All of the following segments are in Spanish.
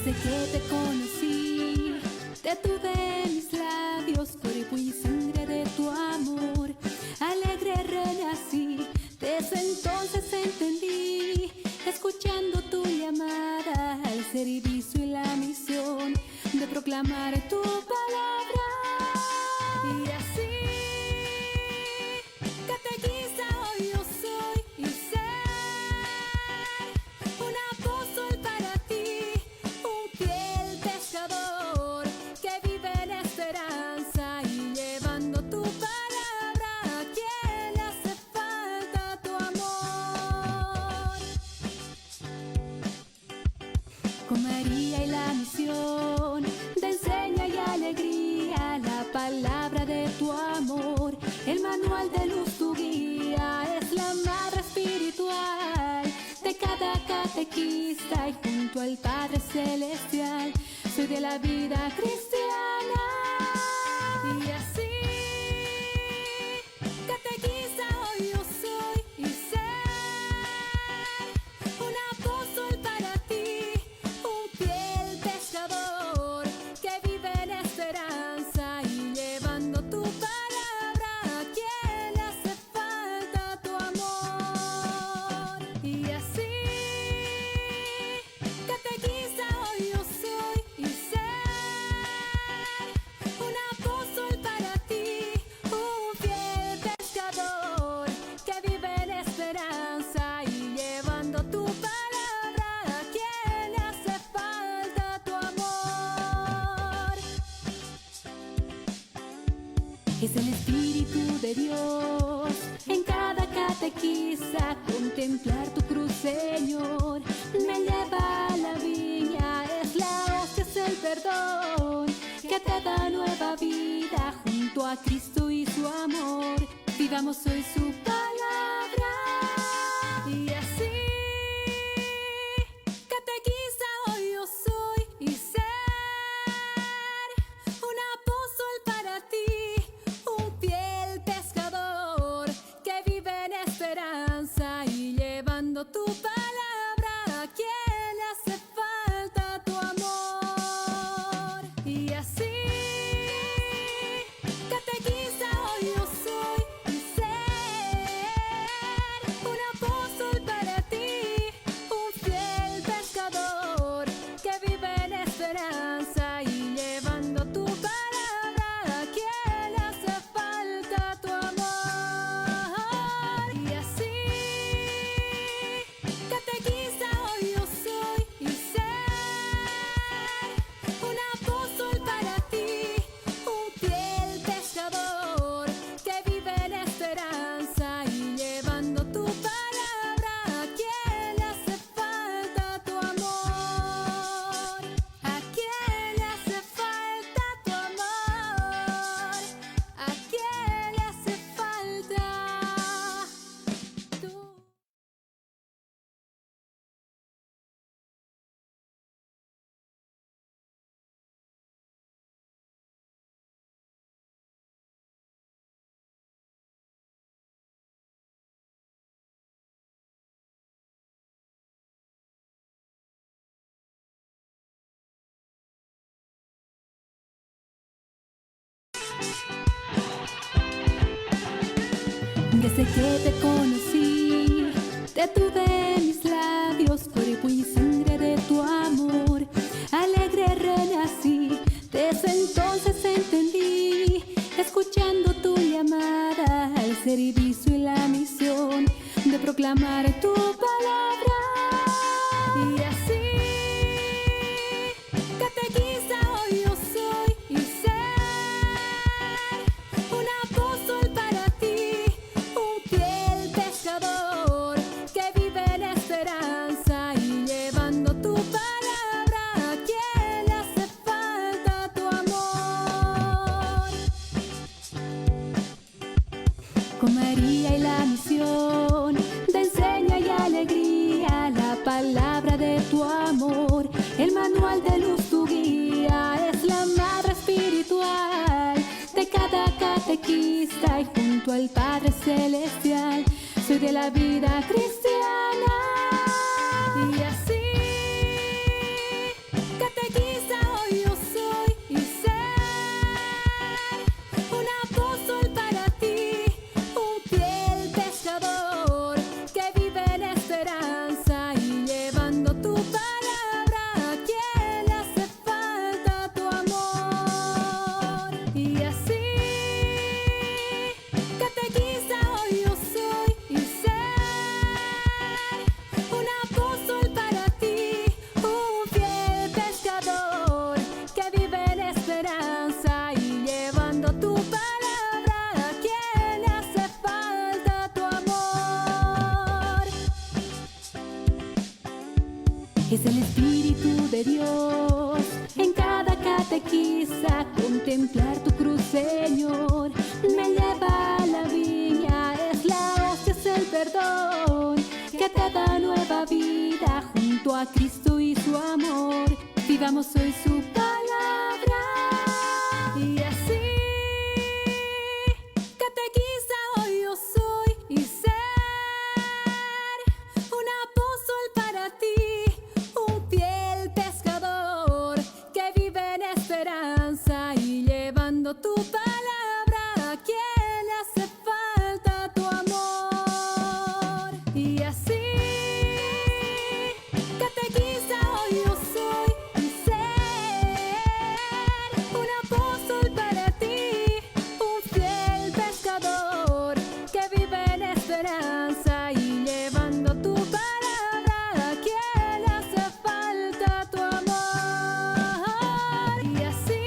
Desde que te conocí, te tuve en mis labios, cuerpo y sangre de tu amor. Alegre renací, desde entonces entendí, escuchando tu llamada al servicio y la misión de proclamar tu palabra. Y así, catequista hoy yo soy y ser un apóstol para ti, un fiel pescador que vive en esperanza y llevando tu palabra a quien le hace falta tu amor. Con María y la misión de enseña y alegría, la palabra de tu amor, el manual de luz tu guía, es la madre espiritual de cada catequista y junto al Padre Celestial soy de la vida cristiana. Y así, catequista hoy yo soy y ser un apóstol para ti, un fiel pescador que vive en esperanza y llevando tu palabra a quien le hace falta tu amor. Y así, catequista hoy yo soy y ser un apóstol para ti, un fiel pescador que vive en esperanza y llevando tu palabra a quien le hace falta tu amor. Es el Espíritu de Dios en cada catequista, contemplar tu cruz, Señor, me lleva a la viña, es la hostia, es el perdón que te da nueva vida junto a Cristo y su amor. Vivamos hoy su palabra. Y así, catequista hoy yo soy y ser un apóstol para ti, un fiel pescador que vive en esperanza y llevando tu palabra a quien le hace falta tu amor. Y así, catequista hoy yo soy y ser un apóstol para ti, un fiel pescador que vive en esperanza y llevando tu palabra a quien le hace falta tu amor. Y así, catequista hoy yo soy y ser un apóstol para ti, un fiel pescador que vive en esperanza y llevando tu palabra a quien le hace falta tu amor, a quien le hace falta tu amor, a quien le hace falta tu... Desde que te conocí, te tuve en mis labios, cuerpo y sangre de tu amor. Alegre renací, desde entonces entendí, escuchando tu llamada al servicio y la misión de proclamar tu palabra. Y así, catequista hoy yo soy y ser un apóstol para ti, un fiel pescador que vive en esperanza y llevando tu palabra a quien le hace falta tu amor. Con María y la misión de enseña y alegría, la palabra de tu amor, el manual de luz tu guía, es la madre espiritual de cada catequista y junto al Padre Celestial soy de la vida cristiana. Y así, Es el Espíritu de Dios en cada catequista. Contemplar tu cruz, Señor, me lleva a la viña. Es la hostia, es el perdón que te da nueva vida. Junto a Cristo y su amor, vivamos hoy su palabra. Y así, catequista hoy yo soy, y ser un apóstol para ti, un fiel pescador que vive en esperanza y llevando tu palabra a quien le hace falta tu amor. Y así, catequista hoy yo soy, y ser un apóstol para ti, un fiel pescador que vive en esperanza y llevando tu palabra a quien le hace falta tu amor. Y así,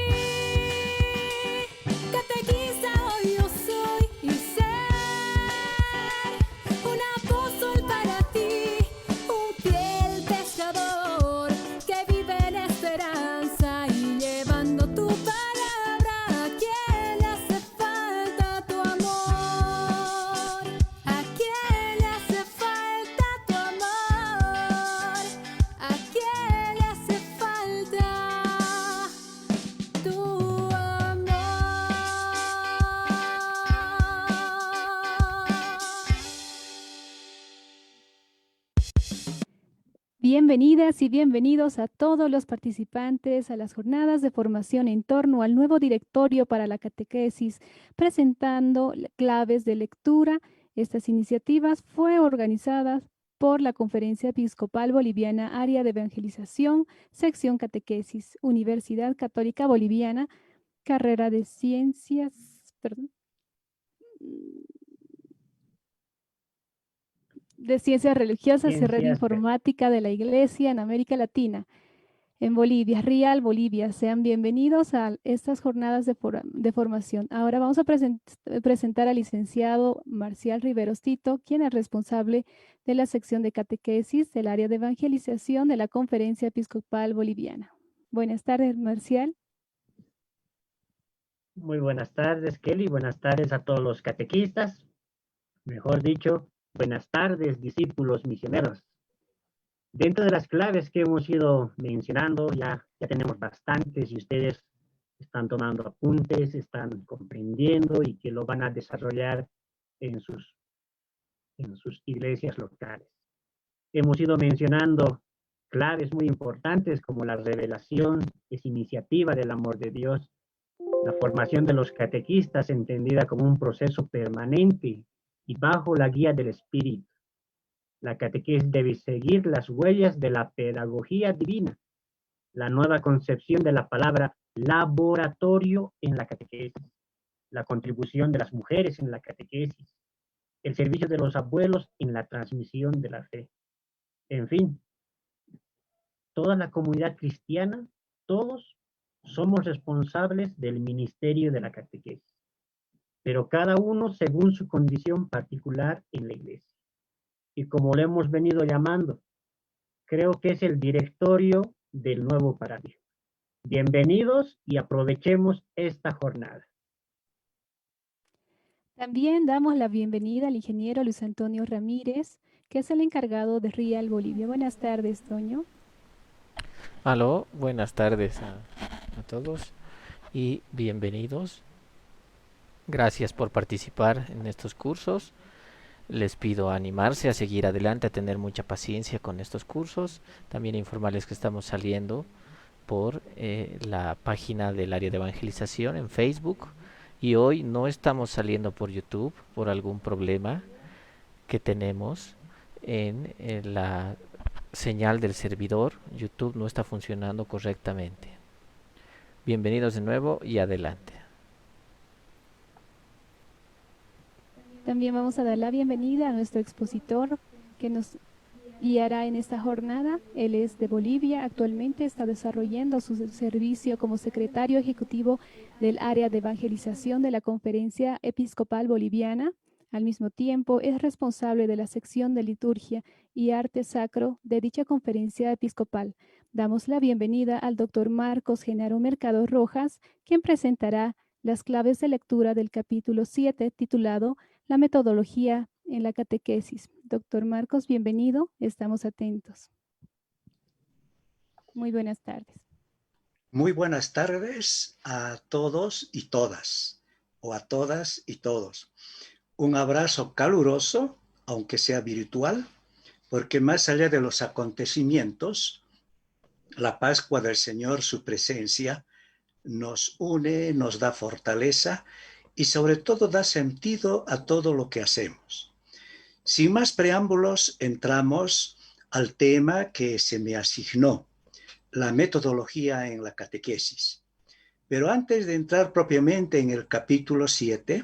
catequista hoy yo soy, y ser un apóstol para ti, un fiel pescador que vive en esperanza y llevando tu palabra a quien le hace falta tu amor. A quien le hace falta tu amor. A quien le hace falta tu amor. Bienvenidas y bienvenidos a todos los participantes a las jornadas de formación en torno al nuevo directorio para la catequesis, presentando claves de lectura. Estas iniciativas fueron organizadas por la Conferencia Episcopal Boliviana, Área de Evangelización, Sección Catequesis, Universidad Católica Boliviana, carrera de Ciencias, de Ciencias Religiosas y Red Ciencias, Informática de la Iglesia en América Latina, en Bolivia, Rial, Bolivia. Sean bienvenidos a estas jornadas de formación. Ahora vamos a presentar al licenciado Marcial Riveros Tito, quien es responsable de la sección de catequesis del área de evangelización de la Conferencia Episcopal Boliviana. Buenas tardes, Marcial. Muy buenas tardes, Kelly. Buenas tardes a todos los catequistas. Mejor dicho, buenas tardes, discípulos misioneros. Dentro de las claves que hemos ido mencionando, ya tenemos bastantes y ustedes están tomando apuntes, están comprendiendo y que lo van a desarrollar en sus iglesias locales. Hemos ido mencionando claves muy importantes como la revelación es iniciativa del amor de Dios, la formación de los catequistas entendida como un proceso permanente y bajo la guía del Espíritu. La catequesis debe seguir las huellas de la pedagogía divina, la nueva concepción de la palabra laboratorio en la catequesis, la contribución de las mujeres en la catequesis, el servicio de los abuelos en la transmisión de la fe. En fin, toda la comunidad cristiana, todos somos responsables del ministerio de la catequesis, pero cada uno según su condición particular en la iglesia. Y como lo hemos venido llamando, creo que es el directorio del nuevo paradigma. Bienvenidos y aprovechemos esta jornada. También damos la bienvenida al ingeniero Luis Antonio Ramírez, que es el encargado de Rial, Bolivia. Buenas tardes, Toño. Aló, buenas tardes a todos y bienvenidos. Gracias por participar en estos cursos. Les pido animarse a seguir adelante, a tener mucha paciencia con estos cursos. También informarles que estamos saliendo por la página del área de evangelización en Facebook. Y hoy no estamos saliendo por YouTube por algún problema que tenemos en la señal del servidor. YouTube no está funcionando correctamente. Bienvenidos de nuevo y adelante. También vamos a dar la bienvenida a nuestro expositor que nos guiará en esta jornada. Él es de Bolivia, actualmente está desarrollando su servicio como secretario ejecutivo del área de evangelización de la Conferencia Episcopal Boliviana, Al mismo tiempo, es responsable de la sección de liturgia y arte sacro de dicha conferencia episcopal. Damos la bienvenida al doctor Marcos Genaro Mercado Rojas, quien presentará las claves de lectura del capítulo 7, titulado La metodología en la catequesis. Doctor Marcos, bienvenido. Estamos atentos. Muy buenas tardes. Muy buenas tardes a todos y todas, o a todas y todos. Un abrazo caluroso, aunque sea virtual, porque más allá de los acontecimientos, la Pascua del Señor, su presencia, nos une, nos da fortaleza y sobre todo da sentido a todo lo que hacemos. Sin más preámbulos, entramos al tema que se me asignó, la metodología en la catequesis. Pero antes de entrar propiamente en el capítulo 7,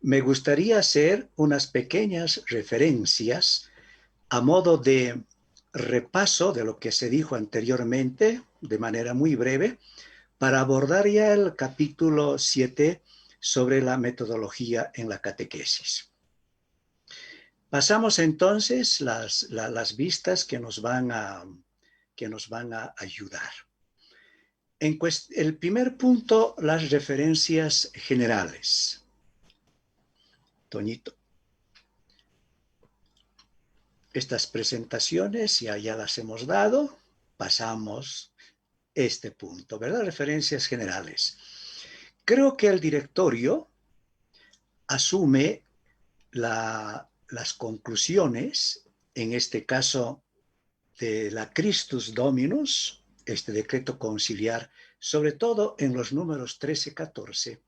me gustaría hacer unas pequeñas referencias a modo de repaso de lo que se dijo anteriormente, de manera muy breve, para abordar ya el capítulo 7 sobre la metodología en la catequesis. Pasamos entonces las vistas que nos van a ayudar. El primer punto, las referencias generales. Toñito. Estas presentaciones ya las hemos dado. Pasamos este punto, ¿verdad? Referencias generales. Creo que el directorio asume las conclusiones, en este caso de la Christus Dominus, este decreto conciliar, sobre todo en los números 13-14,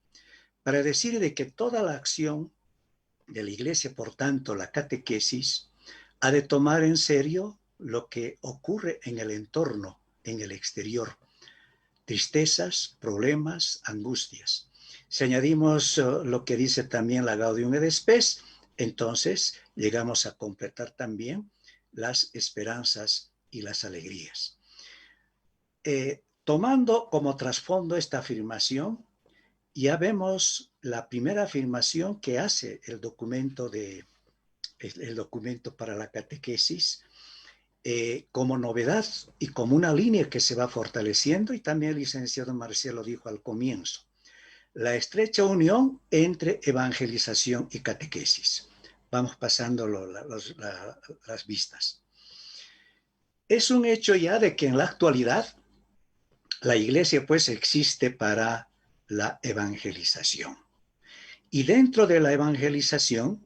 para decir de que toda la acción de la Iglesia, por tanto la catequesis, ha de tomar en serio lo que ocurre en el entorno, en el exterior. Tristezas, problemas, angustias. Si añadimos lo que dice también la Gaudium et Spes, entonces llegamos a completar también las esperanzas y las alegrías. Tomando como trasfondo esta afirmación, ya vemos la primera afirmación que hace el documento para la catequesis, como novedad y como una línea que se va fortaleciendo, y también el licenciado Marcial lo dijo al comienzo, la estrecha unión entre evangelización y catequesis. Vamos pasando las vistas. Es un hecho ya de que en la actualidad la Iglesia pues existe para la evangelización. Y dentro de la evangelización,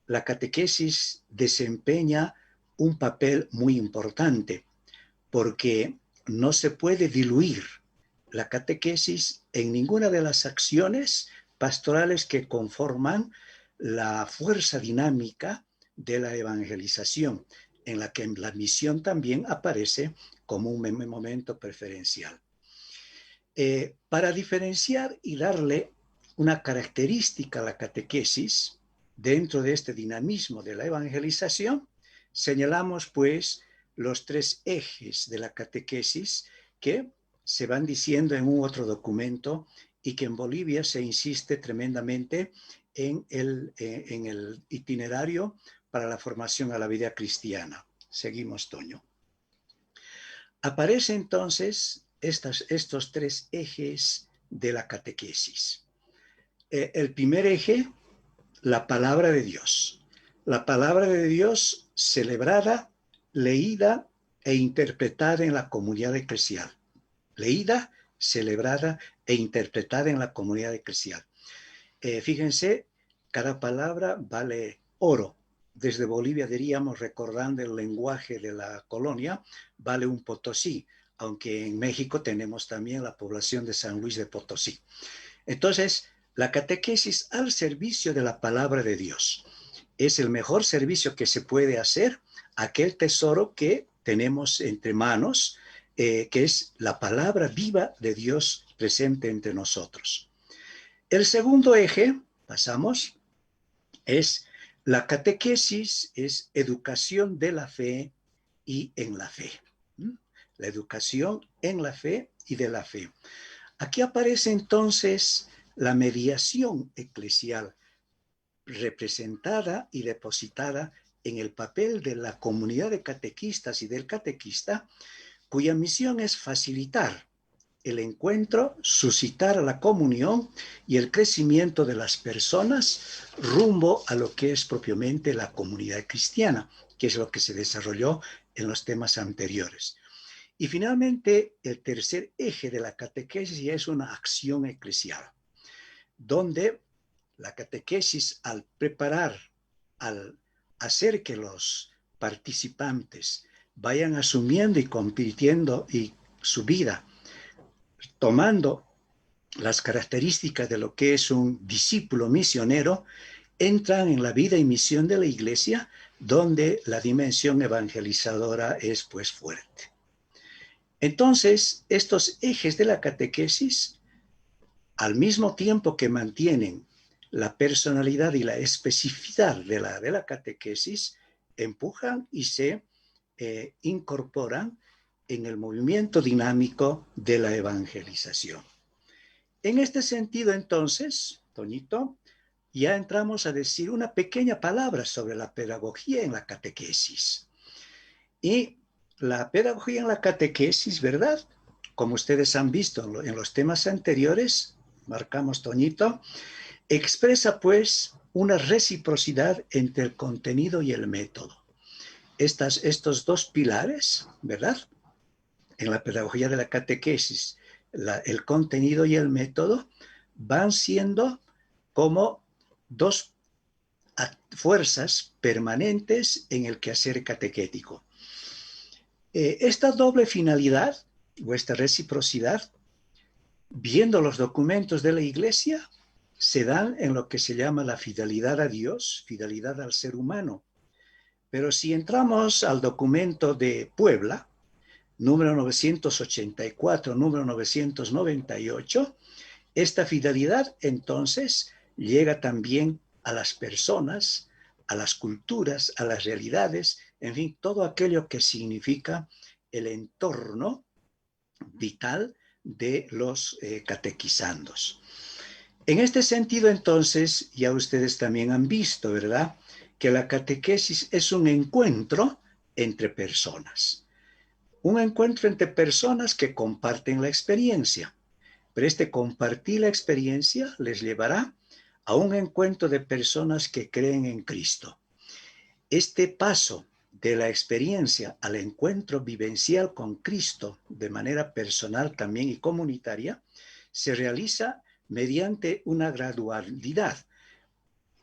la catequesis desempeña un papel muy importante, porque no se puede diluir la catequesis en ninguna de las acciones pastorales que conforman la fuerza dinámica de la evangelización, en la que la misión también aparece como un momento preferencial. Para diferenciar y darle una característica a la catequesis dentro de este dinamismo de la evangelización, señalamos pues los tres ejes de la catequesis que se van diciendo en un otro documento y que en Bolivia se insiste tremendamente en el itinerario para la formación a la vida cristiana. Seguimos, Toño. Aparecen entonces estos tres ejes de la catequesis. El primer eje, la palabra de Dios. La palabra de Dios celebrada, leída e interpretada en la comunidad eclesial. Leída, celebrada e interpretada en la comunidad eclesial. Fíjense, cada palabra vale oro. Desde Bolivia diríamos, recordando el lenguaje de la colonia, vale un Potosí, aunque en México tenemos también la población de San Luis de Potosí. Entonces, la catequesis al servicio de la palabra de Dios es el mejor servicio que se puede hacer, aquel tesoro que tenemos entre manos, que es la palabra viva de Dios presente entre nosotros. El segundo eje, pasamos, es la catequesis, es educación de la fe y en la fe. La educación en la fe y de la fe. Aquí aparece entonces la mediación eclesial, representada y depositada en el papel de la comunidad de catequistas y del catequista, cuya misión es facilitar el encuentro, suscitar la comunión y el crecimiento de las personas rumbo a lo que es propiamente la comunidad cristiana, que es lo que se desarrolló en los temas anteriores. Y finalmente, el tercer eje de la catequesis es una acción eclesial, donde la catequesis, al preparar, al hacer que los participantes vayan asumiendo y compitiendo y su vida, tomando las características de lo que es un discípulo misionero, entran en la vida y misión de la iglesia, donde la dimensión evangelizadora es pues fuerte. Entonces, estos ejes de la catequesis, al mismo tiempo que mantienen la personalidad y la especificidad de la catequesis, empujan y se incorporan en el movimiento dinámico de la evangelización. En este sentido, entonces, Toñito, ya entramos a decir una pequeña palabra sobre la pedagogía en la catequesis. Y la pedagogía en la catequesis, ¿verdad? Como ustedes han visto en los temas anteriores, marcamos, Toñito, expresa pues una reciprocidad entre el contenido y el método. Estos dos pilares, ¿verdad? En la pedagogía de la catequesis, el contenido y el método van siendo como dos fuerzas permanentes en el quehacer catequético. Esta doble finalidad o esta reciprocidad, viendo los documentos de la Iglesia, se dan en lo que se llama la fidelidad a Dios, fidelidad al ser humano. Pero si entramos al documento de Puebla, número 984, número 998, esta fidelidad entonces llega también a las personas, a las culturas, a las realidades, en fin, todo aquello que significa el entorno vital de los catequizandos. En este sentido, entonces, ya ustedes también han visto, ¿verdad?, que la catequesis es un encuentro entre personas. Un encuentro entre personas que comparten la experiencia. Pero este compartir la experiencia les llevará a un encuentro de personas que creen en Cristo. Este paso de la experiencia al encuentro vivencial con Cristo de manera personal también y comunitaria se realiza mediante una gradualidad.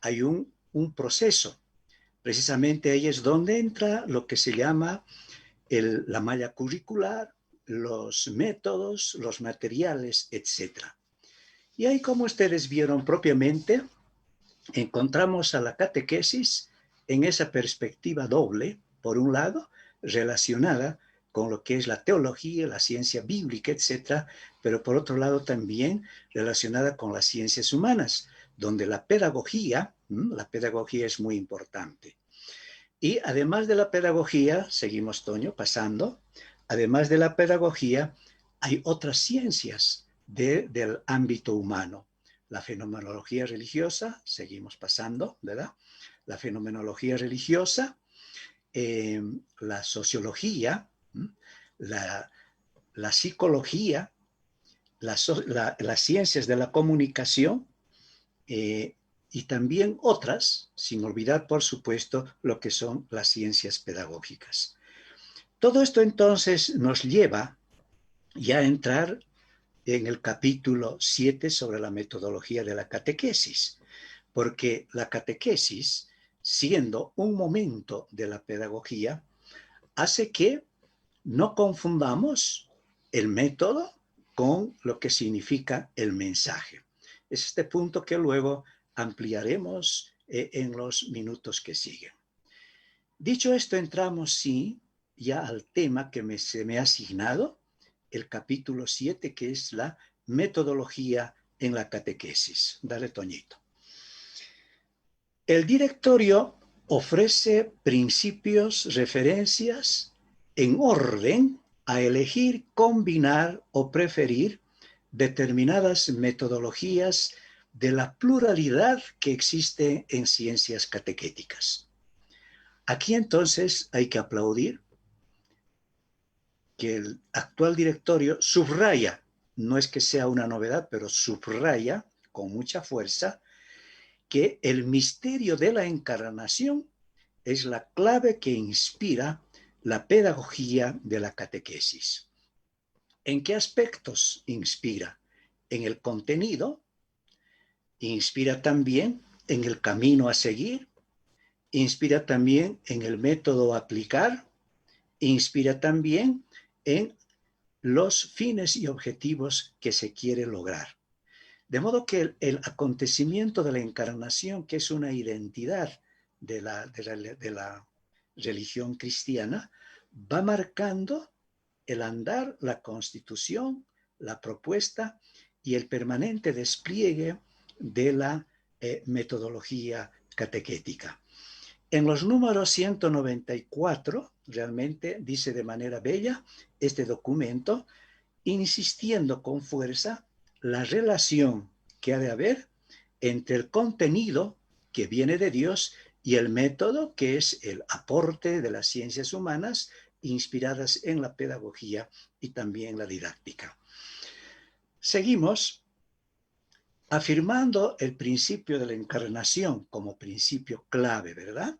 Hay un proceso. Precisamente ahí es donde entra lo que se llama la malla curricular, los métodos, los materiales, etc. Y ahí, como ustedes vieron propiamente, encontramos a la catequesis en esa perspectiva doble, por un lado, relacionada con lo que es la teología, la ciencia bíblica, etc., pero por otro lado también relacionada con las ciencias humanas, donde la pedagogía es muy importante. Y además de la pedagogía, seguimos, Toño, pasando, además de la pedagogía, hay otras ciencias del ámbito humano. La fenomenología religiosa, seguimos pasando, ¿verdad? La fenomenología religiosa, la sociología, la psicología, las ciencias de la comunicación, y también otras, sin olvidar, por supuesto, lo que son las ciencias pedagógicas. Todo esto entonces nos lleva ya a entrar en el capítulo 7 sobre la metodología de la catequesis, porque la catequesis, siendo un momento de la pedagogía, hace que no confundamos el método con lo que significa el mensaje. Es este punto que luego ampliaremos en los minutos que siguen. Dicho esto, entramos sí ya al tema que se me ha asignado, el capítulo 7, que es la metodología en la catequesis. Dale, Toñito. El directorio ofrece principios, referencias en orden a elegir, combinar o preferir determinadas metodologías de la pluralidad que existe en ciencias catequéticas. Aquí entonces hay que aplaudir que el actual directorio subraya, no es que sea una novedad, pero subraya con mucha fuerza que el misterio de la encarnación es la clave que inspira la pedagogía de la catequesis. ¿En qué aspectos inspira? En el contenido, inspira también en el camino a seguir, inspira también en el método a aplicar, inspira también en los fines y objetivos que se quiere lograr. De modo que el acontecimiento de la encarnación, que es una identidad de la religión cristiana, va marcando el andar, la constitución, la propuesta y el permanente despliegue de la metodología catequética. En los números 194, realmente dice de manera bella este documento, insistiendo con fuerza la relación que ha de haber entre el contenido que viene de Dios y el método que es el aporte de las ciencias humanas inspiradas en la pedagogía y también la didáctica. Seguimos afirmando el principio de la encarnación como principio clave, ¿verdad?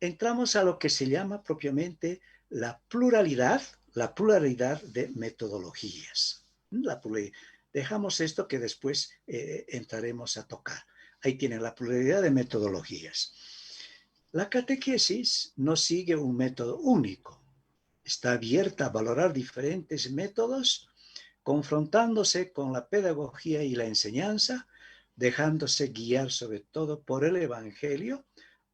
Entramos a lo que se llama propiamente la pluralidad de metodologías. Dejamos esto que después entraremos a tocar. Ahí tienen la pluralidad de metodologías. La catequesis no sigue un método único. Está abierta a valorar diferentes métodos, confrontándose con la pedagogía y la enseñanza, dejándose guiar sobre todo por el Evangelio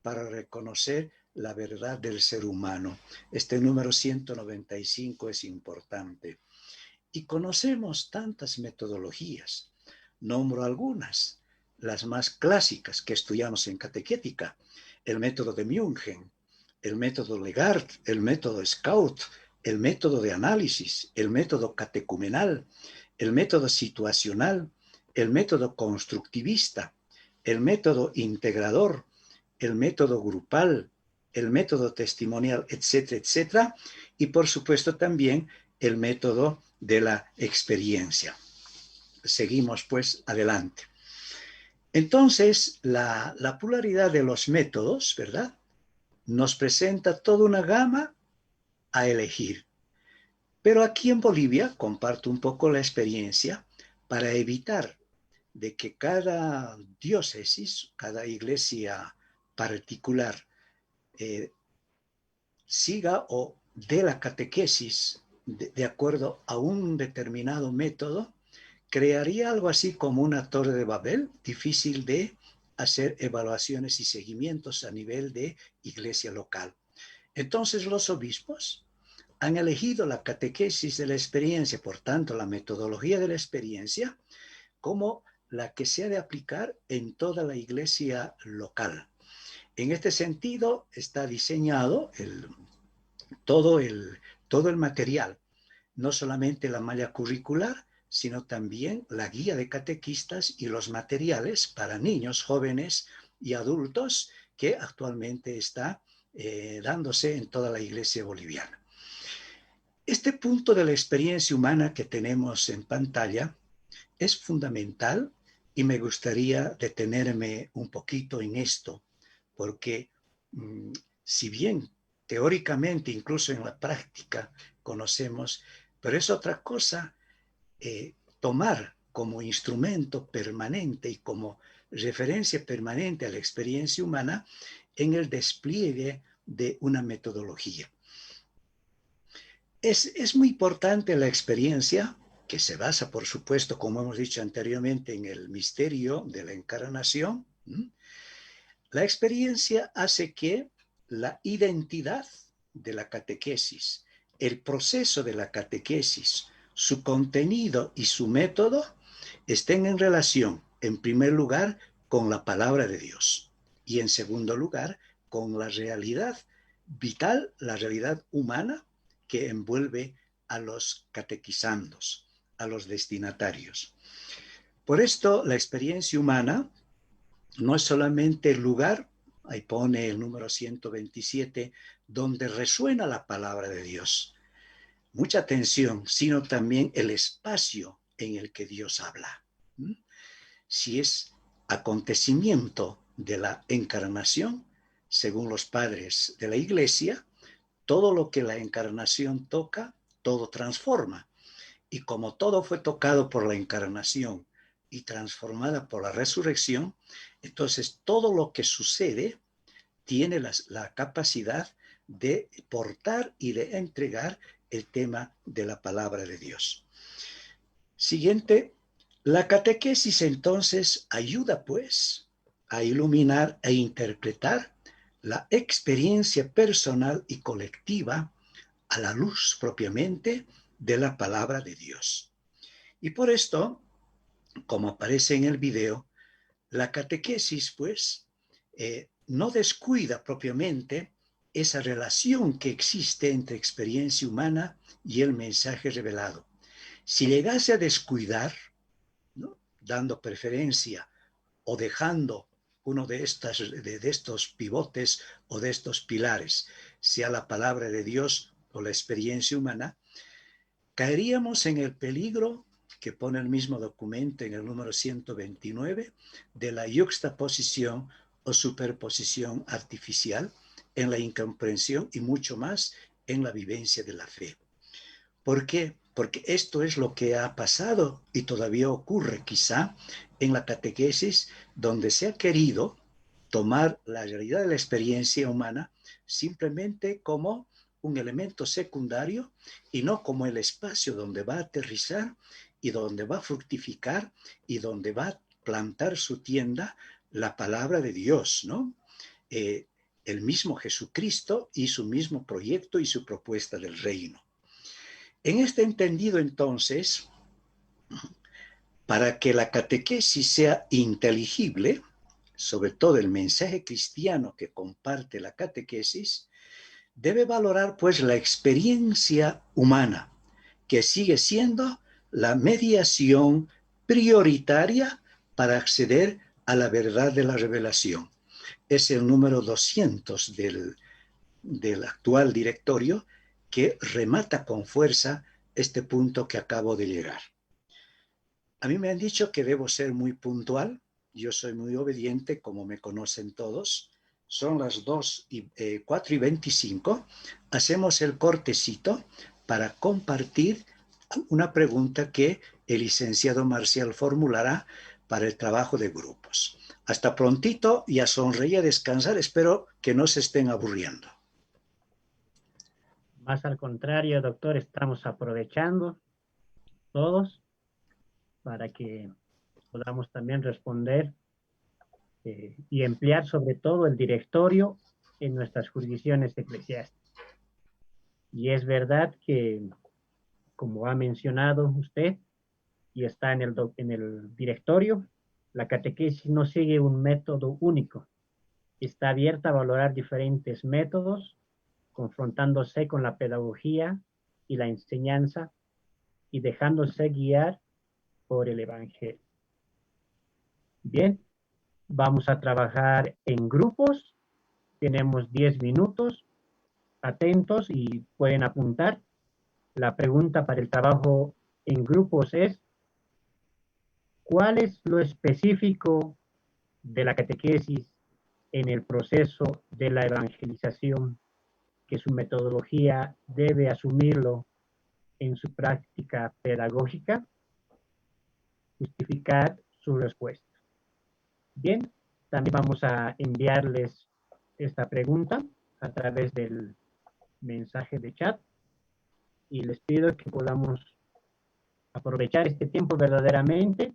para reconocer la verdad del ser humano. Este número 195 es importante. Y conocemos tantas metodologías. Nombro algunas, las más clásicas que estudiamos en catequética: el método de München, el método Legard, el método Scout, el método de análisis, el método catecumenal, el método situacional, el método constructivista, el método integrador, el método grupal, el método testimonial, etcétera, etcétera, y por supuesto también el método de la experiencia. Seguimos pues adelante. Entonces, la pluralidad de los métodos, ¿verdad?, nos presenta toda una gama a elegir. Pero aquí en Bolivia comparto un poco la experiencia para evitar de que cada diócesis, cada iglesia particular, siga o dé la catequesis de acuerdo a un determinado método, crearía algo así como una torre de Babel, difícil de hacer evaluaciones y seguimientos a nivel de iglesia local. Entonces los obispos han elegido la catequesis de la experiencia, por tanto la metodología de la experiencia, como la que se ha de aplicar en toda la iglesia local. En este sentido está diseñado todo el material, no solamente la malla curricular, sino también la guía de catequistas y los materiales para niños, jóvenes y adultos que actualmente está dándose en toda la iglesia boliviana. Este punto de la experiencia humana que tenemos en pantalla es fundamental y me gustaría detenerme un poquito en esto, porque si bien teóricamente, incluso en la práctica, conocemos, pero es otra cosa tomar como instrumento permanente y como referencia permanente a la experiencia humana en el despliegue de una metodología. Es muy importante la experiencia, que se basa, por supuesto, como hemos dicho anteriormente, en el misterio de la encarnación. La experiencia hace que la identidad de la catequesis, el proceso de la catequesis, su contenido y su método estén en relación, en primer lugar, con la palabra de Dios y, en segundo lugar, con la realidad vital, la realidad humana que envuelve a los catequizandos, a los destinatarios. Por esto, la experiencia humana no es solamente el lugar, ahí pone el número 127, donde resuena la palabra de Dios. Mucha atención, sino también el espacio en el que Dios habla. Si es acontecimiento de la encarnación, según los padres de la iglesia, todo lo que la encarnación toca, todo transforma. Y como todo fue tocado por la encarnación y transformada por la resurrección, entonces todo lo que sucede tiene la capacidad de portar y de entregar el tema de la palabra de Dios. Siguiente, la catequesis entonces ayuda pues a iluminar e interpretar la experiencia personal y colectiva a la luz propiamente de la palabra de Dios. Y por esto, como aparece en el video, la catequesis pues no descuida propiamente esa relación que existe entre experiencia humana y el mensaje revelado. Si llegase a descuidar, ¿no?, dando preferencia o dejando uno de estos pivotes o de estos pilares, sea la palabra de Dios o la experiencia humana, caeríamos en el peligro que pone el mismo documento en el número 129 de la yuxtaposición o superposición artificial en la incomprensión y mucho más en la vivencia de la fe. ¿Por qué? Porque esto es lo que ha pasado y todavía ocurre quizá en la catequesis, donde se ha querido tomar la realidad de la experiencia humana simplemente como un elemento secundario y no como el espacio donde va a aterrizar y donde va a fructificar y donde va a plantar su tienda la palabra de Dios, ¿no? El mismo Jesucristo y su mismo proyecto y su propuesta del reino. En este entendido, entonces, para que la catequesis sea inteligible, sobre todo el mensaje cristiano que comparte la catequesis, debe valorar pues la experiencia humana, que sigue siendo la mediación prioritaria para acceder a la verdad de la revelación. Es el número 200 del actual directorio que remata con fuerza este punto que acabo de llegar. A mí me han dicho que debo ser muy puntual. Yo soy muy obediente, como me conocen todos. Son las 4:25. Hacemos el cortecito para compartir una pregunta que el licenciado Marcial formulará para el trabajo de grupos. Hasta prontito y a sonreír, a descansar. Espero que no se estén aburriendo. Más al contrario, doctor, estamos aprovechando todos para que podamos también responder y emplear sobre todo el directorio en nuestras jurisdicciones eclesiásticas. Y es verdad que, como ha mencionado usted, y está en el directorio, la catequesis no sigue un método único. Está abierta a valorar diferentes métodos, confrontándose con la pedagogía y la enseñanza y dejándose guiar por el Evangelio. Bien, vamos a trabajar en grupos. Tenemos 10 minutos. Atentos y pueden apuntar. La pregunta para el trabajo en grupos es: ¿cuál es lo específico de la catequesis en el proceso de la evangelización que su metodología debe asumirlo en su práctica pedagógica? Justificar su respuesta. Bien, también vamos a enviarles esta pregunta a través del mensaje de chat y les pido que podamos aprovechar este tiempo verdaderamente,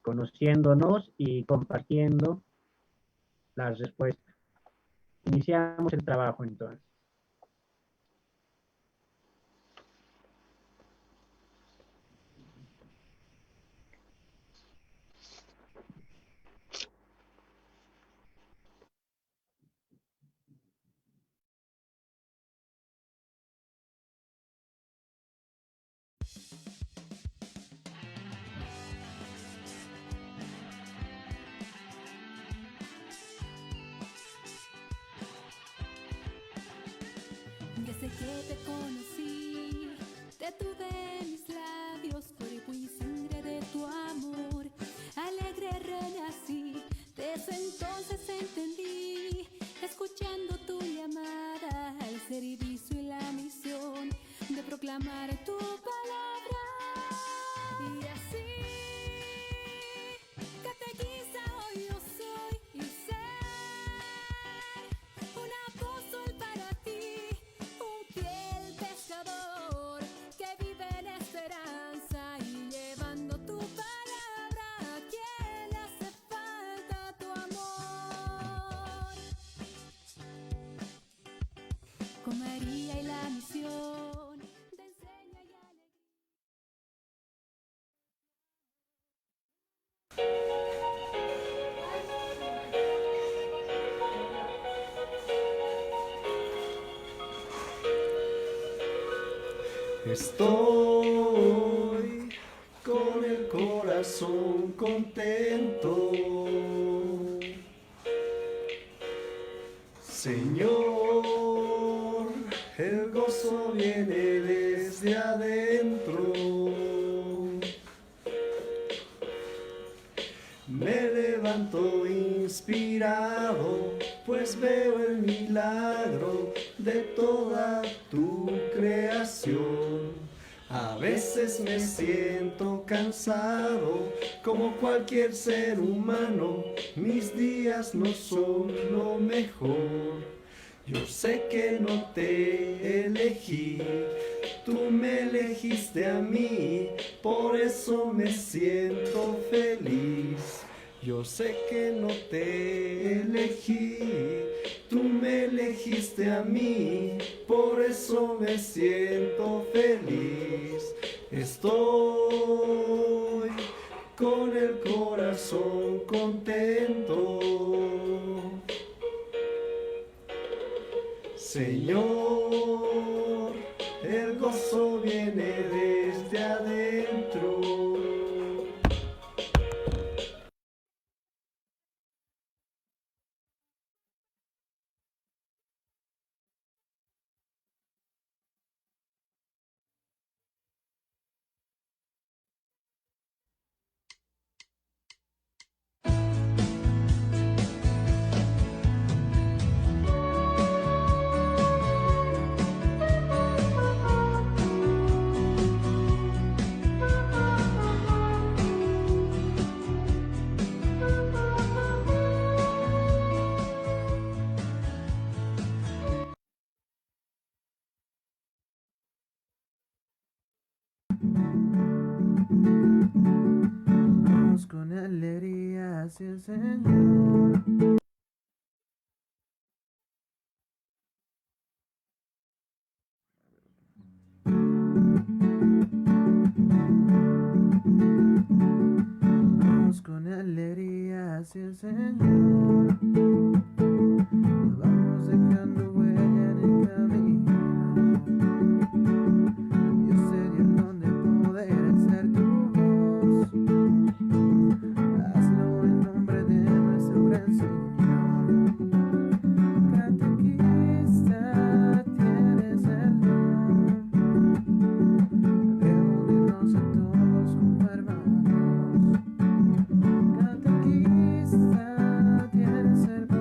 conociéndonos y compartiendo las respuestas. Iniciamos el trabajo entonces. que te conocí, te tuve en mis labios, cuerpo y sangre de tu amor. Alegre renací, desde entonces entendí, escuchando tu llamada, el servicio y la misión de proclamar tu palabra. Y así, catequista hoy yo soy y ser un apóstol para ti, un fiel pescador que vive en esperanza y llevando tu palabra a quien le hace falta tu amor. Con María y la misión de enseña y alegría. Estoy con el corazón contento, Señor, el gozo viene desde adentro. Me levanto inspirado, pues veo el milagro de toda tu creación. A veces me siento cansado, como cualquier ser humano, mis días no son lo mejor. Yo sé que no te elegí, tú me elegiste a mí, por eso me siento feliz. Yo sé que no te elegí, tú me elegiste a mí, por eso me siento feliz. Estoy con el corazón contento. Señor, el gozo viene desde adentro. Vamos con alegría hacia el Señor. Vamos con alegría hacia el Señor. Vamos dejando huella en el camino. Dios te dio el don de poder ser tu voz. Hazlo en nombre de nuestro gran Señor. Catequista, tienes el don de unirnos a todos como hermanos. Catequista, tienes el don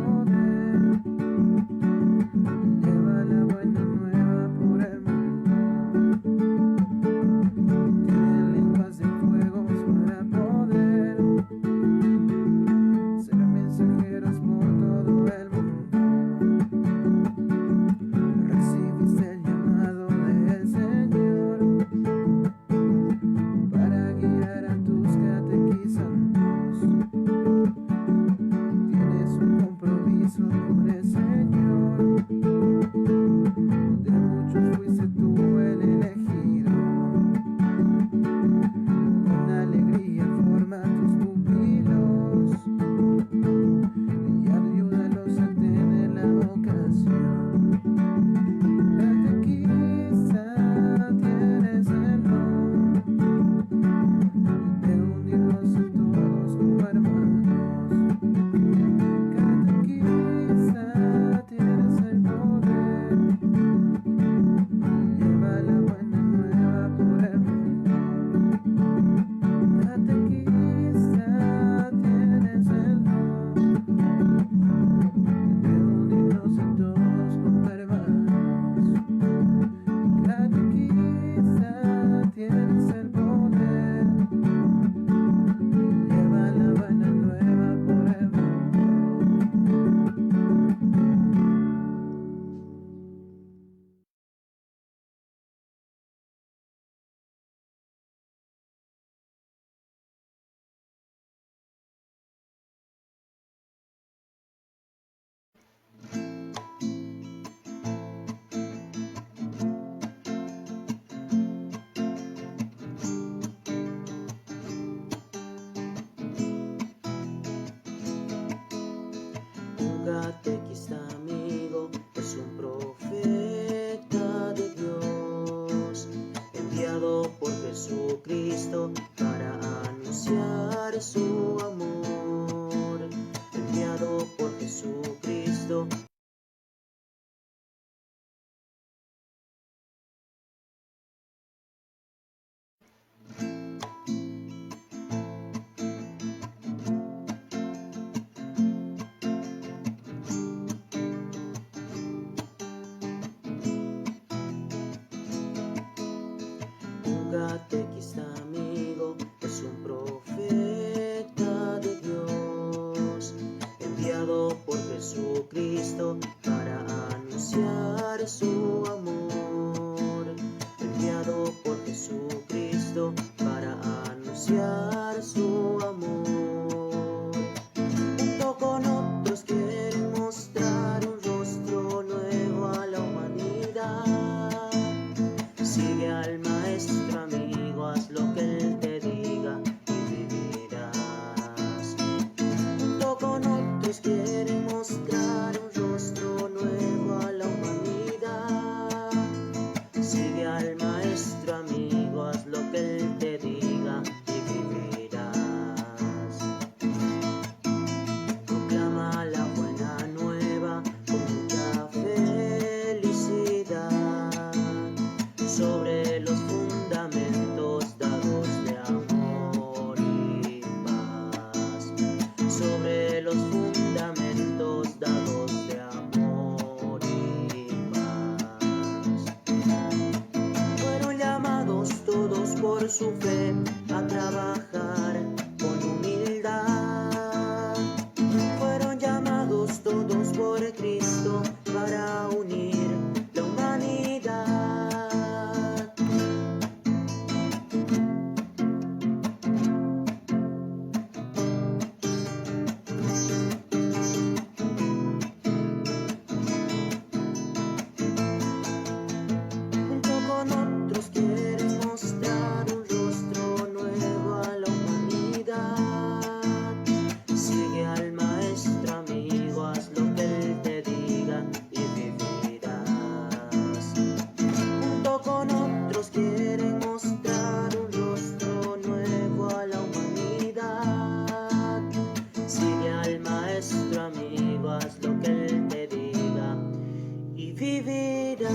Jesucristo para anunciar su amor. Enviado por Jesucristo para anunciar su amor. Junto con otros quieren mostrar un rostro nuevo a la humanidad. Sigue al maestro, amigo, haz lo que él te diga y vivirás. Junto con otros quieren mostrar un rostro nuevo a la humanidad. Sigue al maestro, amigo, haz lo que él te diga y vivirás. Proclama la buena nueva con mucha felicidad sobre los fundamentos dados de amor y paz. Sobre los fundamentos dados de amor y paz. Fueron llamados todos por su fe a trabajar con humildad. Fueron llamados todos por Cristo para unir la humanidad. Junto con otros quieren mostrar un rostro nuevo a la humanidad. Sigue al maestro, amigo, haz lo que él te diga y vivirás. Junto con otros quieren mostrar un rostro nuevo a la humanidad. Sigue al maestro, amigo, haz lo que él te diga y vivirás.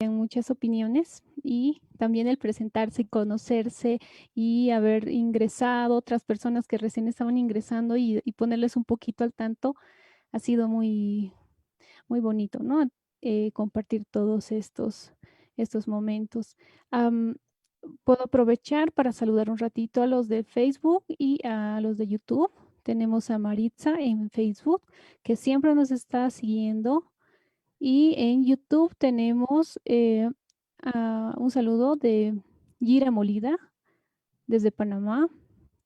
Muchas opiniones y también el presentarse y conocerse y haber ingresado otras personas que recién estaban ingresando y ponerles un poquito al tanto ha sido muy, muy bonito, ¿no? Compartir todos estos momentos. Am, Puedo aprovechar para saludar un ratito a los de Facebook y a los de YouTube. Tenemos a Maritza en Facebook, que siempre nos está siguiendo. Y en YouTube tenemos un saludo de Gira Molida desde Panamá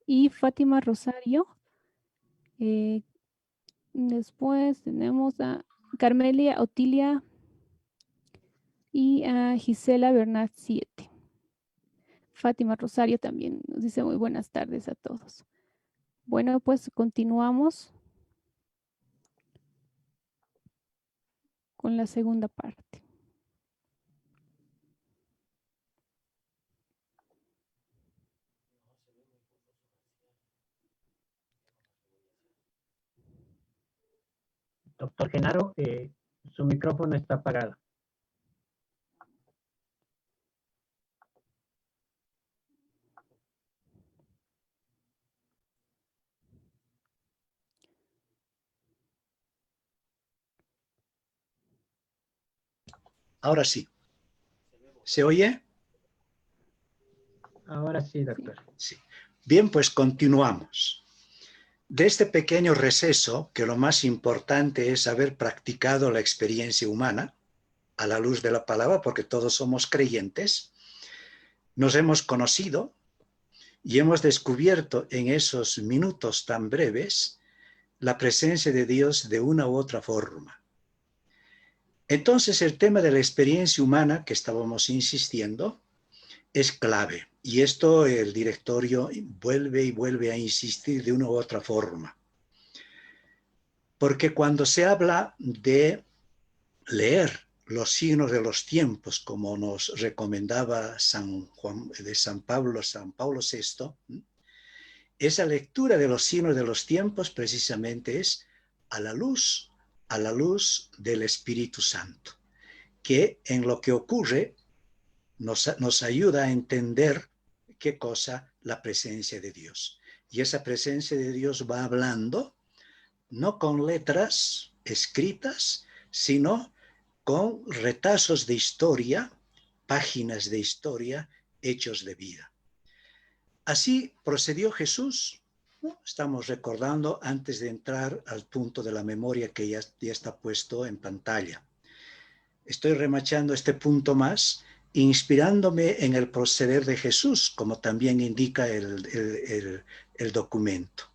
y Fátima Rosario. Eh, Después tenemos a Carmelia Otilia y a Gisela Bernat 7. Fátima Rosario también nos dice muy buenas tardes a todos. Bueno, pues continuamos con la segunda parte. Doctor Genaro, su micrófono está apagado. Ahora sí. ¿Se oye? Ahora sí, doctor. Sí. Bien, pues continuamos. De este pequeño receso, que lo más importante es haber practicado la experiencia humana a la luz de la palabra, porque todos somos creyentes, nos hemos conocido y hemos descubierto en esos minutos tan breves la presencia de Dios de una u otra forma. Entonces, el tema de la experiencia humana que estábamos insistiendo es clave. Y esto el directorio vuelve y vuelve a insistir de una u otra forma. Porque cuando se habla de leer los signos de los tiempos, como nos recomendaba San Pablo VI, esa lectura de los signos de los tiempos precisamente es a la luz del Espíritu Santo, que en lo que ocurre nos ayuda a entender qué cosa la presencia de Dios. Y esa presencia de Dios va hablando no con letras escritas, sino con retazos de historia, páginas de historia, hechos de vida. Así procedió Jesús. Estamos recordando antes de entrar al punto de la memoria que ya está puesto en pantalla. Estoy remachando este punto más, inspirándome en el proceder de Jesús, como también indica el documento.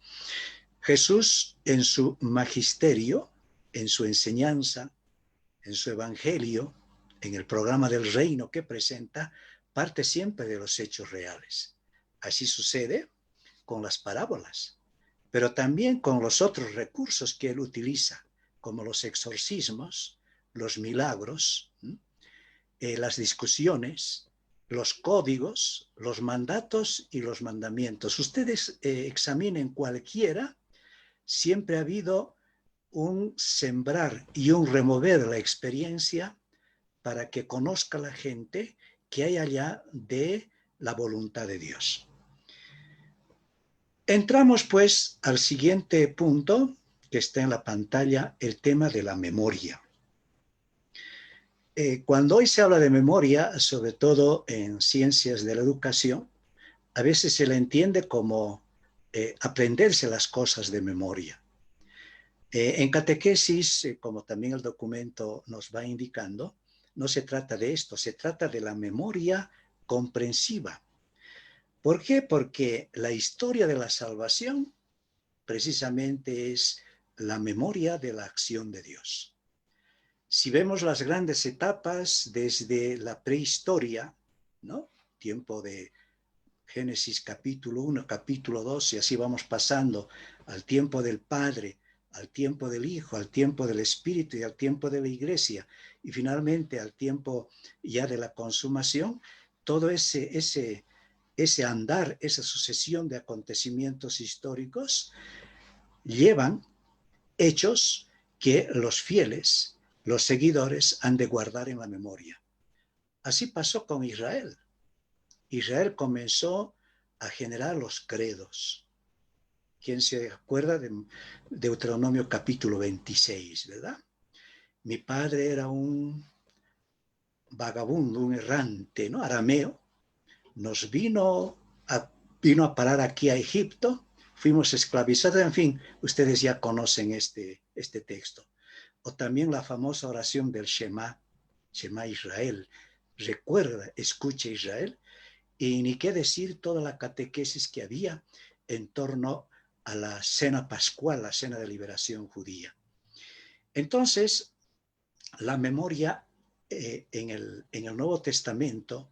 Jesús, en su magisterio, en su enseñanza, en su evangelio, en el programa del reino que presenta, parte siempre de los hechos reales. Así sucede con las parábolas, pero también con los otros recursos que él utiliza, como los exorcismos, los milagros, las discusiones, los códigos, los mandatos y los mandamientos. Ustedes examinen cualquiera, siempre ha habido un sembrar y un remover la experiencia para que conozca la gente que hay allá de la voluntad de Dios. Entramos pues al siguiente punto que está en la pantalla, el tema de la memoria. Cuando hoy se habla de memoria, sobre todo en ciencias de la educación, a veces se la entiende como aprenderse las cosas de memoria. En catequesis, como también el documento nos va indicando, no se trata de esto, se trata de la memoria comprensiva. ¿Por qué? Porque la historia de la salvación precisamente es la memoria de la acción de Dios. Si vemos las grandes etapas desde la prehistoria, ¿no? Tiempo de Génesis capítulo 1, capítulo 2, y así vamos pasando al tiempo del Padre, al tiempo del Hijo, al tiempo del Espíritu y al tiempo de la Iglesia, y finalmente al tiempo ya de la consumación, todo ese andar, esa sucesión de acontecimientos históricos llevan hechos que los fieles, los seguidores, han de guardar en la memoria. Así pasó con Israel. Israel comenzó a generar los credos. ¿Quién se acuerda de Deuteronomio capítulo 26, verdad? Mi padre era un vagabundo, un errante, ¿no? Arameo. Nos vino a parar aquí a Egipto, fuimos esclavizados, en fin, ustedes ya conocen este texto. O también la famosa oración del Shema Israel. Recuerda, escucha Israel, y ni qué decir toda la catequesis que había en torno a la cena pascual, la cena de liberación judía. Entonces, la memoria en el Nuevo Testamento,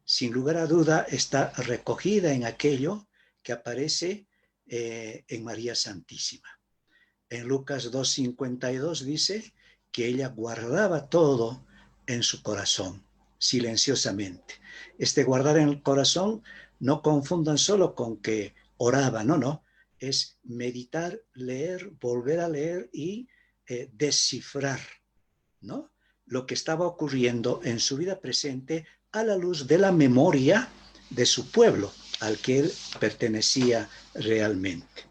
sin lugar a duda, está recogida en aquello que aparece en María Santísima. En Lucas 2:52 dice que ella guardaba todo en su corazón, silenciosamente. Este guardar en el corazón, no confundan solo con que oraba, no, es meditar, leer, volver a leer y descifrar, ¿no? Lo que estaba ocurriendo en su vida presente a la luz de la memoria de su pueblo, al que él pertenecía realmente.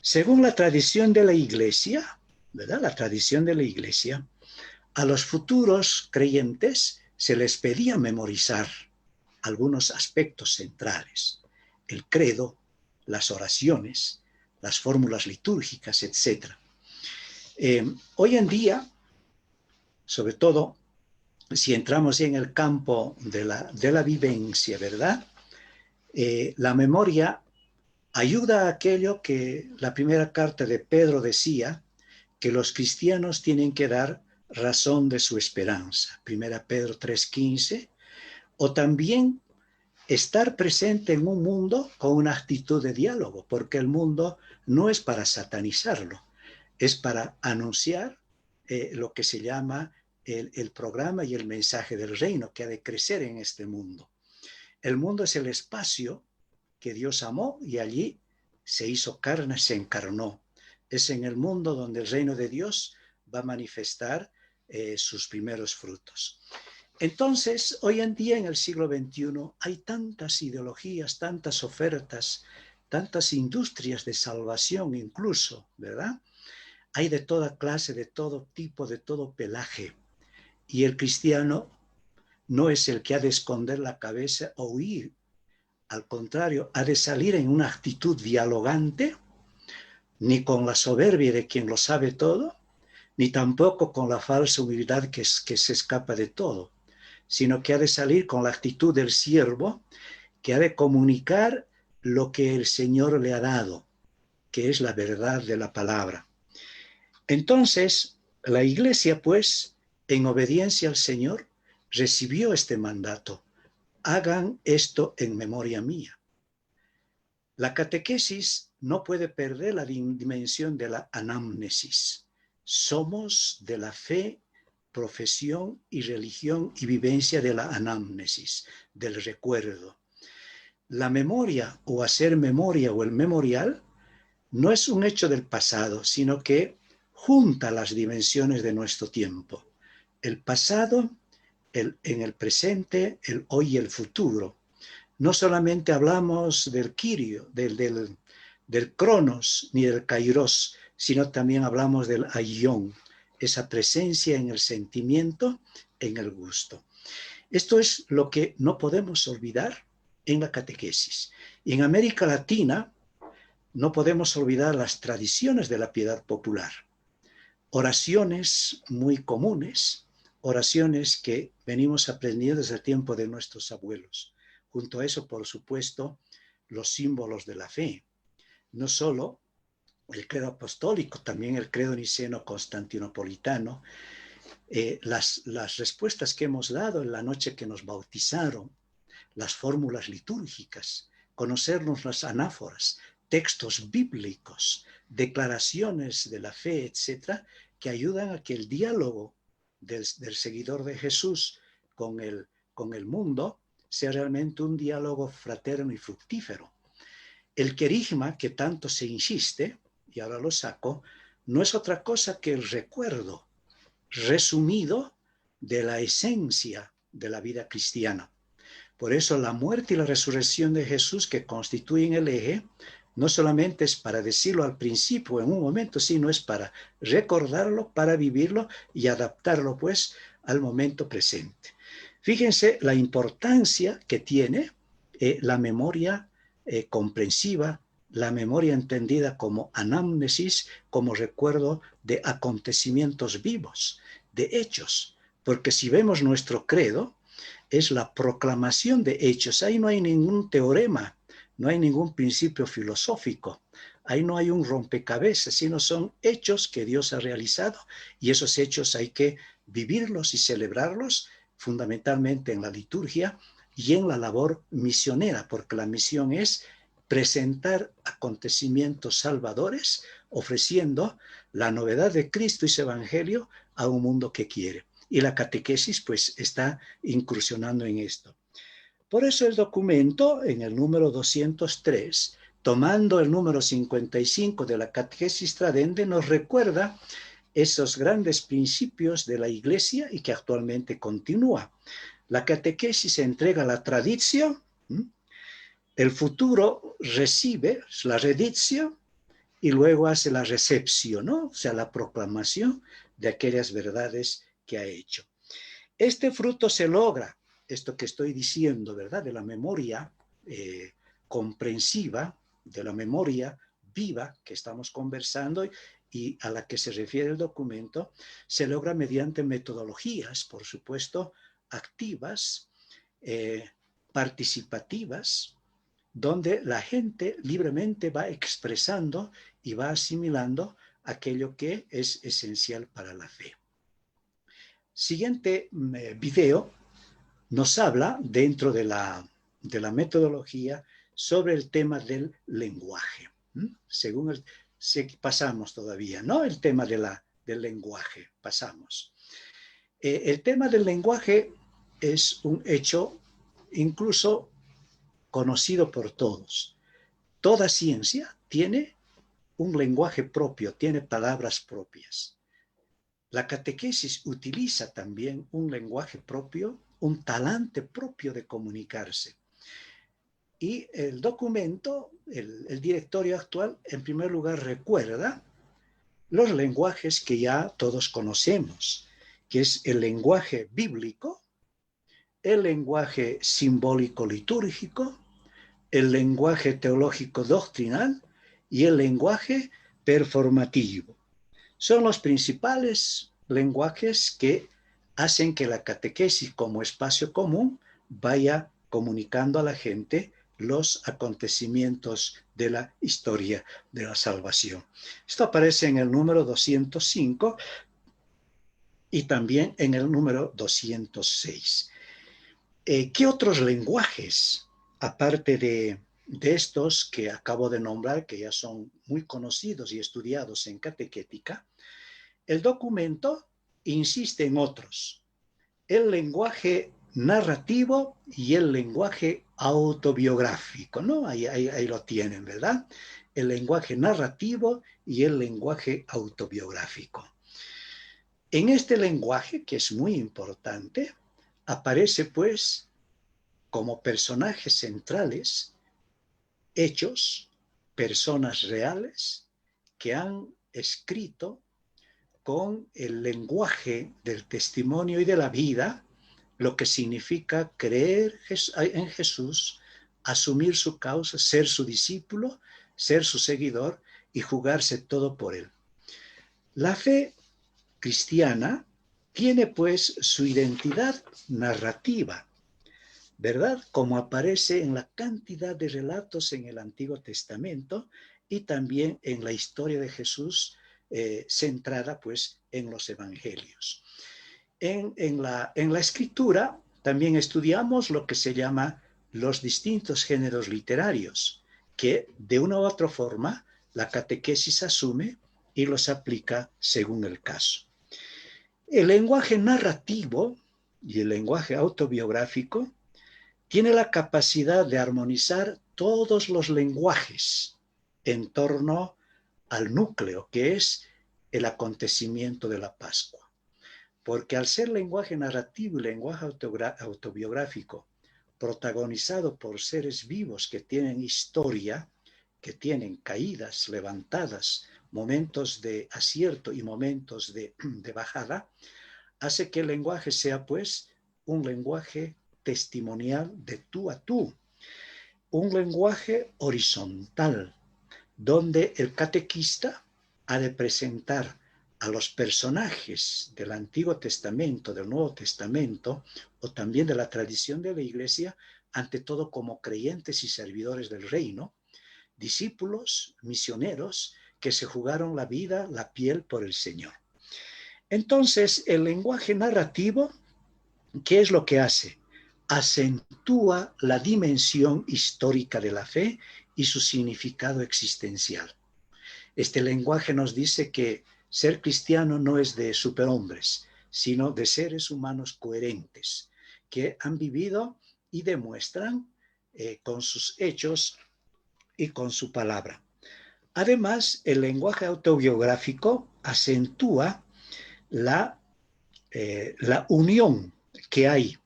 Según la tradición de la Iglesia, ¿verdad? La tradición de la Iglesia, A los futuros creyentes se les pedía memorizar algunos aspectos centrales, el credo, las oraciones, las fórmulas litúrgicas, etc. Hoy en día, sobre todo, si entramos en el campo de la vivencia, ¿verdad? La memoria ayuda a aquello que la primera carta de Pedro decía, que los cristianos tienen que dar razón de su esperanza. Primera Pedro 3:15. O también estar presente en un mundo con una actitud de diálogo, porque el mundo no es para satanizarlo, es para anunciar lo que se llama el programa y el mensaje del reino que ha de crecer en este mundo. El mundo es el espacio que Dios amó y allí se hizo carne, se encarnó. Es en el mundo donde el reino de Dios va a manifestar sus primeros frutos. Entonces, hoy en día, en el siglo XXI, hay tantas ideologías, tantas ofertas, tantas industrias de salvación incluso, ¿verdad? Hay de toda clase, de todo tipo, de todo pelaje. Y el cristiano no es el que ha de esconder la cabeza o huir. Al contrario, ha de salir en una actitud dialogante, ni con la soberbia de quien lo sabe todo, ni tampoco con la falsa humildad que se escapa de todo, sino que ha de salir con la actitud del siervo, que ha de comunicar lo que el Señor le ha dado, que es la verdad de la palabra. Entonces, la Iglesia, pues, en obediencia al Señor, recibió este mandato. Hagan esto en memoria mía. La catequesis no puede perder la dimensión de la anamnesis. Somos de la fe, profesión y religión y vivencia de la anamnesis, del recuerdo. La memoria o hacer memoria o el memorial no es un hecho del pasado, sino que junta las dimensiones de nuestro tiempo. El pasado, en el presente, el hoy y el futuro. No solamente hablamos del Kyrio, del Cronos, ni del Kairos, sino también hablamos del Aion, esa presencia en el sentimiento, en el gusto. Esto es lo que no podemos olvidar en la catequesis. Y en América Latina no podemos olvidar las tradiciones de la piedad popular. Oraciones muy comunes, oraciones que venimos aprendiendo desde el tiempo de nuestros abuelos. Junto a eso, por supuesto, los símbolos de la fe. No solo el credo apostólico, también el credo niceno-constantinopolitano. Las respuestas que hemos dado en la noche que nos bautizaron, las fórmulas litúrgicas, conocernos las anáforas, textos bíblicos, declaraciones de la fe, etcétera, que ayudan a que el diálogo del seguidor de Jesús con el mundo sea realmente un diálogo fraterno y fructífero. El querigma que tanto se insiste, y ahora lo saco, no es otra cosa que el recuerdo resumido de la esencia de la vida cristiana. Por eso la muerte y la resurrección de Jesús, que constituyen el eje, no solamente es para decirlo al principio, en un momento, sino es para recordarlo, para vivirlo y adaptarlo, pues, al momento presente. Fíjense la importancia que tiene la memoria comprensiva, la memoria entendida como anamnesis, como recuerdo de acontecimientos vivos, de hechos. Porque si vemos nuestro credo, es la proclamación de hechos. Ahí no hay ningún teorema, no hay ningún principio filosófico. Ahí no hay un rompecabezas, sino son hechos que Dios ha realizado y esos hechos hay que vivirlos y celebrarlos fundamentalmente en la liturgia y en la labor misionera, porque la misión es presentar acontecimientos salvadores, ofreciendo la novedad de Cristo y su evangelio a un mundo que quiere. Y la catequesis, pues, está incursionando en esto. Por eso el documento, en el número 203, tomando el número 55 de la Catequesis Tradense, nos recuerda esos grandes principios de la Iglesia y que actualmente continúa. La catequesis entrega la tradición, el futuro recibe la redicción y luego hace la recepción, ¿no? O sea, la proclamación de aquellas verdades que ha hecho. Este fruto se logra, esto que estoy diciendo, ¿verdad? De la memoria comprensiva, de la memoria viva que estamos conversando y a la que se refiere el documento, se logra mediante metodologías, por supuesto, activas, participativas, donde la gente libremente va expresando y va asimilando aquello que es esencial para la fe. Siguiente video nos habla dentro de la metodología sobre el tema del lenguaje. Según pasamos todavía, ¿no? El tema del lenguaje, pasamos. El tema del lenguaje es un hecho incluso conocido por todos. Toda ciencia tiene un lenguaje propio, tiene palabras propias. La catequesis utiliza también un lenguaje propio, un talante propio de comunicarse. Y el documento, el directorio actual, en primer lugar recuerda los lenguajes que ya todos conocemos, que es el lenguaje bíblico, el lenguaje simbólico litúrgico, el lenguaje teológico doctrinal y el lenguaje performativo. Son los principales lenguajes que hacen que la catequesis como espacio común vaya comunicando a la gente los acontecimientos de la historia de la salvación. Esto aparece en el número 205 y también en el número 206. ¿Qué otros lenguajes, aparte de estos que acabo de nombrar, que ya son muy conocidos y estudiados en catequética? El documento insiste en otros: el lenguaje narrativo y el lenguaje autobiográfico, ¿no? Ahí lo tienen, ¿verdad? El lenguaje narrativo y el lenguaje autobiográfico. En este lenguaje, que es muy importante, aparece pues como personajes centrales hechos, personas reales que han escrito con el lenguaje del testimonio y de la vida lo que significa creer en Jesús, asumir su causa, ser su discípulo, ser su seguidor y jugarse todo por él. La fe cristiana tiene pues su identidad narrativa, ¿verdad? Como aparece en la cantidad de relatos en el Antiguo Testamento y también en la historia de Jesús, centrada pues en los evangelios. En la escritura también estudiamos lo que se llama los distintos géneros literarios, que de una u otra forma la catequesis asume y los aplica según el caso. El lenguaje narrativo y el lenguaje autobiográfico tiene la capacidad de armonizar todos los lenguajes en torno al núcleo, que es el acontecimiento de la Pascua. Porque al ser lenguaje narrativo y lenguaje autobiográfico protagonizado por seres vivos que tienen historia, que tienen caídas, levantadas, momentos de acierto y momentos de bajada, hace que el lenguaje sea pues un lenguaje testimonial de tú a tú, un lenguaje horizontal, donde el catequista ha de presentar a los personajes del Antiguo Testamento, del Nuevo Testamento, o también de la tradición de la Iglesia, ante todo como creyentes y servidores del reino, discípulos, misioneros, que se jugaron la vida, la piel por el Señor. Entonces, el lenguaje narrativo, ¿qué es lo que hace? Acentúa la dimensión histórica de la fe y su significado existencial. Este lenguaje nos dice que ser cristiano no es de superhombres, sino de seres humanos coherentes, que han vivido y demuestran con sus hechos y con su palabra. Además, el lenguaje autobiográfico acentúa la unión que hay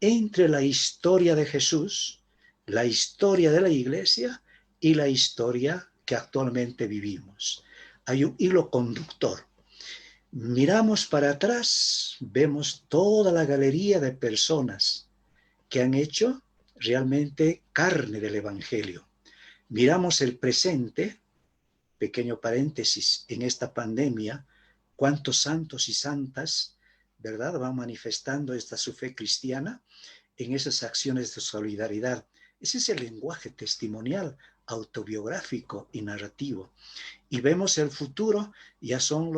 entre la historia de Jesús, la historia de la Iglesia y la historia que actualmente vivimos. Hay un hilo conductor. Miramos para atrás, vemos toda la galería de personas que han hecho realmente carne del Evangelio. Miramos el presente, pequeño paréntesis, en esta pandemia, cuántos santos y santas, ¿verdad?, van manifestando su fe cristiana en esas acciones de solidaridad. Ese es el lenguaje testimonial, autobiográfico y narrativo. Y vemos el futuro, ya son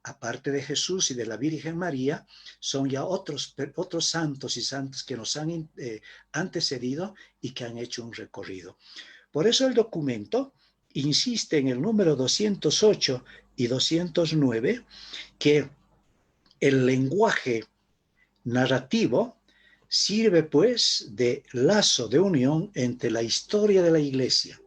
aparte de Jesús y de la Virgen María, son ya otros santos y santas que nos han antecedido y que han hecho un recorrido. Por eso el documento insiste en el número 208 y 209 que el lenguaje narrativo sirve pues de lazo de unión entre la historia de la Iglesia,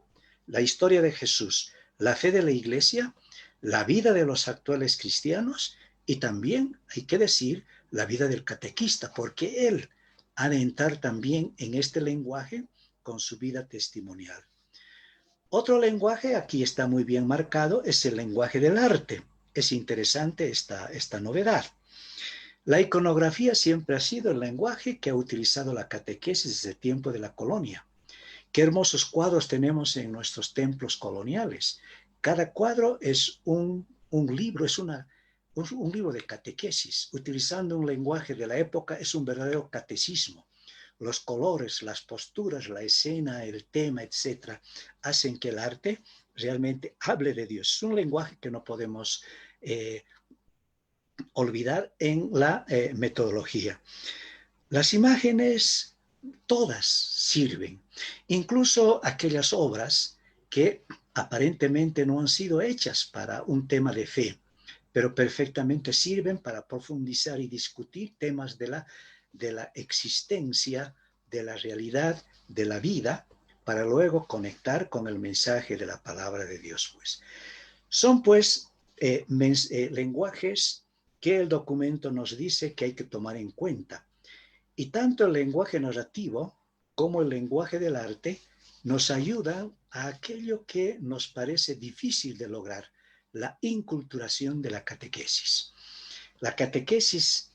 la historia de Jesús, la fe de la Iglesia, la vida de los actuales cristianos y también, hay que decir, la vida del catequista, porque él ha de entrar también en este lenguaje con su vida testimonial. Otro lenguaje, aquí está muy bien marcado, es el lenguaje del arte. Es interesante esta novedad. La iconografía siempre ha sido el lenguaje que ha utilizado la catequesis desde el tiempo de la colonia. Qué hermosos cuadros tenemos en nuestros templos coloniales. Cada cuadro es un libro, es un libro de catequesis. Utilizando un lenguaje de la época, es un verdadero catecismo. Los colores, las posturas, la escena, el tema, etcétera, hacen que el arte realmente hable de Dios. Es un lenguaje que no podemos olvidar en la metodología. Las imágenes todas sirven, incluso aquellas obras que aparentemente no han sido hechas para un tema de fe, pero perfectamente sirven para profundizar y discutir temas de la existencia, de la realidad, de la vida, para luego conectar con el mensaje de la palabra de Dios. Pues. Son pues lenguajes que el documento nos dice que hay que tomar en cuenta. Y tanto el lenguaje narrativo como el lenguaje del arte nos ayudan a aquello que nos parece difícil de lograr, la inculturación de la catequesis. La catequesis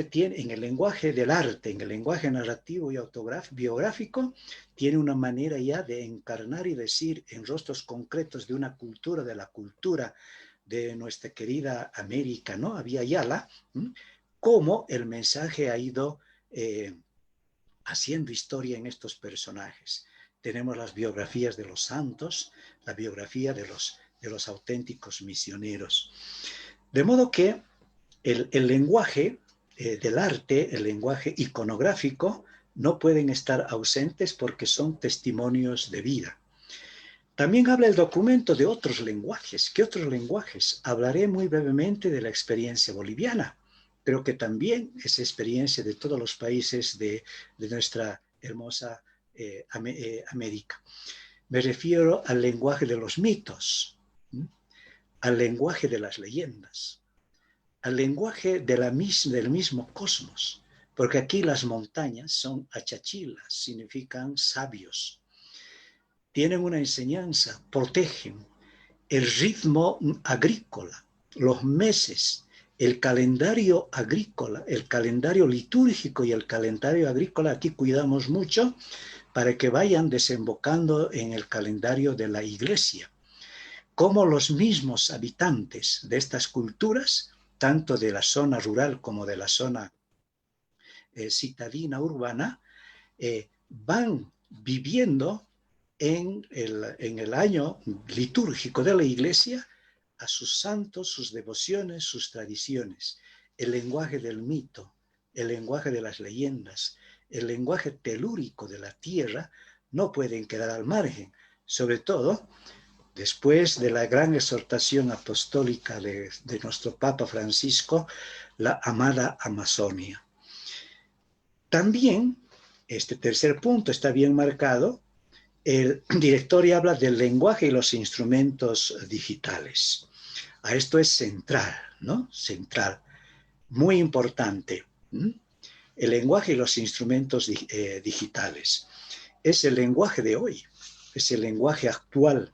tiene en el lenguaje del arte, en el lenguaje narrativo y biográfico, tiene una manera ya de encarnar y decir en rostros concretos de una cultura, de la cultura de nuestra querida América, ¿no? Abya Yala, cómo el mensaje ha ido haciendo historia en estos personajes. Tenemos las biografías de los santos, la biografía de los auténticos misioneros. De modo que el lenguaje del arte, el lenguaje iconográfico, no pueden estar ausentes porque son testimonios de vida. También habla el documento de otros lenguajes. ¿Qué otros lenguajes? Hablaré muy brevemente de la experiencia boliviana, pero que también es experiencia de todos los países de nuestra hermosa América. Me refiero al lenguaje de los mitos, al lenguaje de las leyendas, al lenguaje del mismo cosmos, porque aquí las montañas son achachilas, significan sabios. Tienen una enseñanza, protegen el ritmo agrícola, los meses, el calendario agrícola, el calendario litúrgico y el calendario agrícola, aquí cuidamos mucho para que vayan desembocando en el calendario de la iglesia. Como los mismos habitantes de estas culturas, tanto de la zona rural como de la zona citadina urbana, van viviendo en el año litúrgico de la iglesia a sus santos, sus devociones, sus tradiciones, el lenguaje del mito, el lenguaje de las leyendas, el lenguaje telúrico de la tierra, no pueden quedar al margen, sobre todo después de la gran exhortación apostólica de nuestro Papa Francisco, la amada Amazonia. También, este tercer punto está bien marcado, el directorio habla del lenguaje y los instrumentos digitales. A esto es central, ¿no? Central, muy importante. El lenguaje y los instrumentos digitales. Es el lenguaje de hoy, es el lenguaje actual,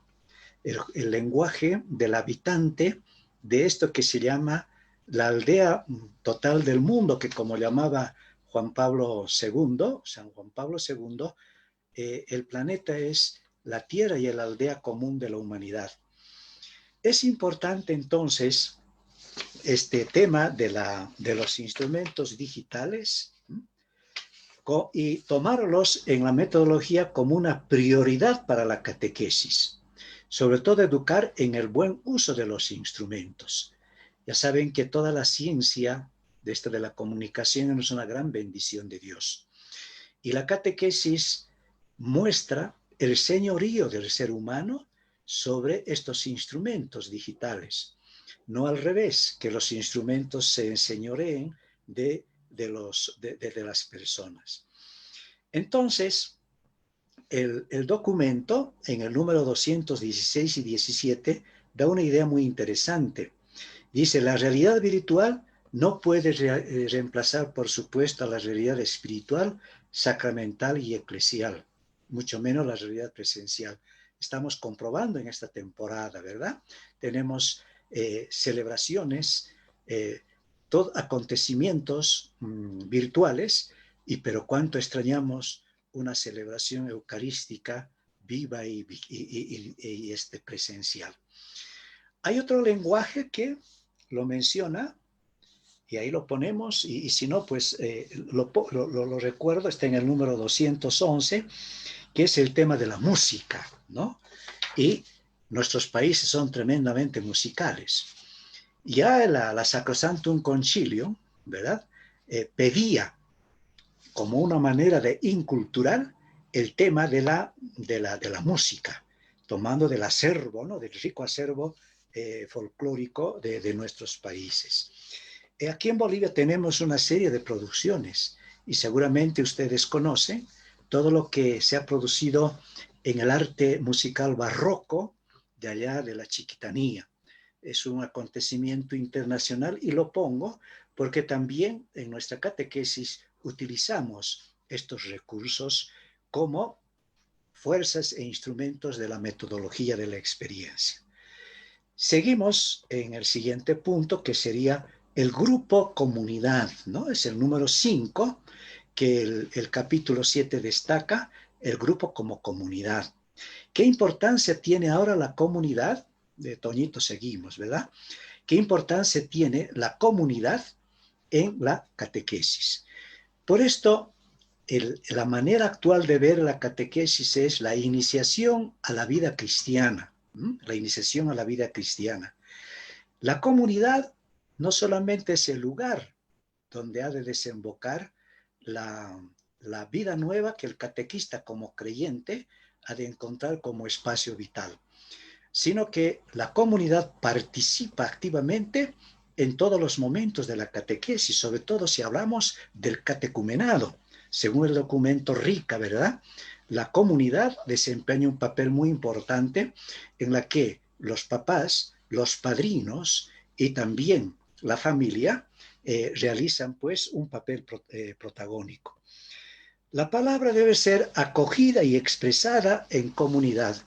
el lenguaje del habitante de esto que se llama la aldea total del mundo, que como llamaba Juan Pablo II, San Juan Pablo II, el planeta es la tierra y la aldea común de la humanidad. Es importante entonces este tema de los instrumentos digitales y tomarlos en la metodología como una prioridad para la catequesis, sobre todo educar en el buen uso de los instrumentos. Ya saben que toda la ciencia de la comunicación es una gran bendición de Dios. Y la catequesis muestra el señorío del ser humano sobre estos instrumentos digitales. No al revés, que los instrumentos se enseñoreen de las personas. Entonces, el documento, en el número 216 y 17, da una idea muy interesante. Dice, la realidad virtual no puede reemplazar, por supuesto, a la realidad espiritual, sacramental y eclesial, mucho menos la realidad presencial. Estamos comprobando en esta temporada, ¿verdad? Tenemos celebraciones, acontecimientos virtuales, pero cuánto extrañamos una celebración eucarística viva y presencial. Hay otro lenguaje que lo menciona, y ahí lo ponemos, y si no, pues lo recuerdo, está en el número 211, que es el tema de la música, ¿no? Y nuestros países son tremendamente musicales. Ya la Sacrosanctum Concilium, ¿verdad? Pedía como una manera de inculturar el tema de la música, tomando del acervo, ¿no? Del rico acervo folclórico de nuestros países. Aquí en Bolivia tenemos una serie de producciones y seguramente ustedes conocen todo lo que se ha producido en el arte musical barroco de allá de la Chiquitanía. Es un acontecimiento internacional y lo pongo porque también en nuestra catequesis utilizamos estos recursos como fuerzas e instrumentos de la metodología de la experiencia. Seguimos en el siguiente punto, que sería el grupo comunidad, ¿no? Es el número 5, que el capítulo 7 destaca el grupo como comunidad. ¿Qué importancia tiene ahora la comunidad? De Toñito seguimos, ¿verdad? ¿Qué importancia tiene la comunidad en la catequesis? Por esto, la manera actual de ver la catequesis es la iniciación a la vida cristiana. La iniciación a la vida cristiana. La comunidad no solamente es el lugar donde ha de desembocar la vida nueva que el catequista como creyente ha de encontrar como espacio vital, sino que la comunidad participa activamente en todos los momentos de la catequesis, sobre todo si hablamos del catecumenado. Según el documento RICA, ¿verdad? La comunidad desempeña un papel muy importante en la que los papás, los padrinos y también la familia realizan pues un papel protagónico. La palabra debe ser acogida y expresada en comunidad.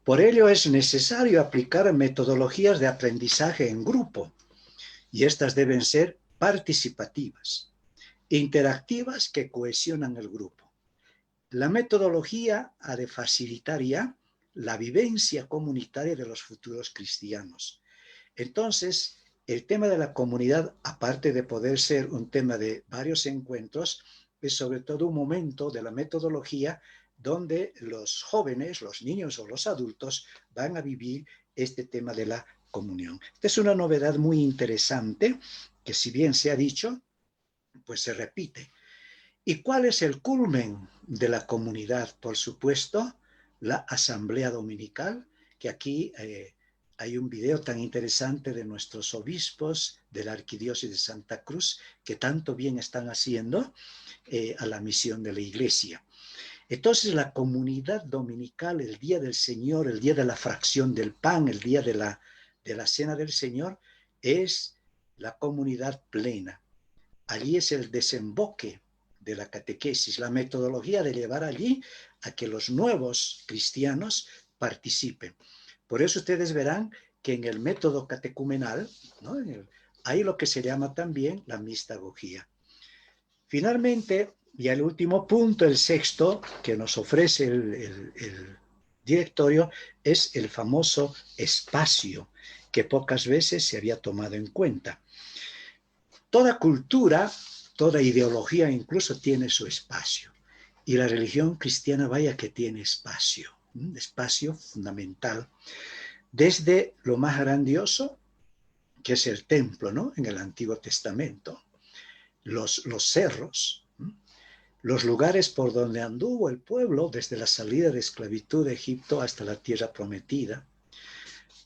Por ello es necesario aplicar metodologías de aprendizaje en grupo y estas deben ser participativas, interactivas que cohesionan el grupo. La metodología ha de facilitar ya la vivencia comunitaria de los futuros cristianos. Entonces, el tema de la comunidad, aparte de poder ser un tema de varios encuentros, es sobre todo un momento de la metodología donde los jóvenes, los niños o los adultos van a vivir este tema de la comunión. Esta es una novedad muy interesante que, si bien se ha dicho, pues se repite. ¿Y cuál es el culmen de la comunidad? Por supuesto, la asamblea dominical, que aquí hay un video tan interesante de nuestros obispos de la Arquidiócesis de Santa Cruz, que tanto bien están haciendo a la misión de la Iglesia. Entonces, la comunidad dominical, el día del Señor, el día de la fracción del pan, el día de la cena del Señor, es la comunidad plena. Allí es el desemboque de la catequesis, la metodología de llevar allí a que los nuevos cristianos participen. Por eso ustedes verán que en el método catecumenal, ¿no? Hay lo que se llama también la mistagogía. Finalmente, y el último punto, el sexto, que nos ofrece el directorio, es el famoso espacio, que pocas veces se había tomado en cuenta. Toda cultura, toda ideología incluso tiene su espacio. Y la religión cristiana, vaya que tiene espacio, espacio fundamental. Desde lo más grandioso, que es el templo, ¿no? En el Antiguo Testamento, los cerros, los lugares por donde anduvo el pueblo desde la salida de esclavitud de Egipto hasta la tierra prometida,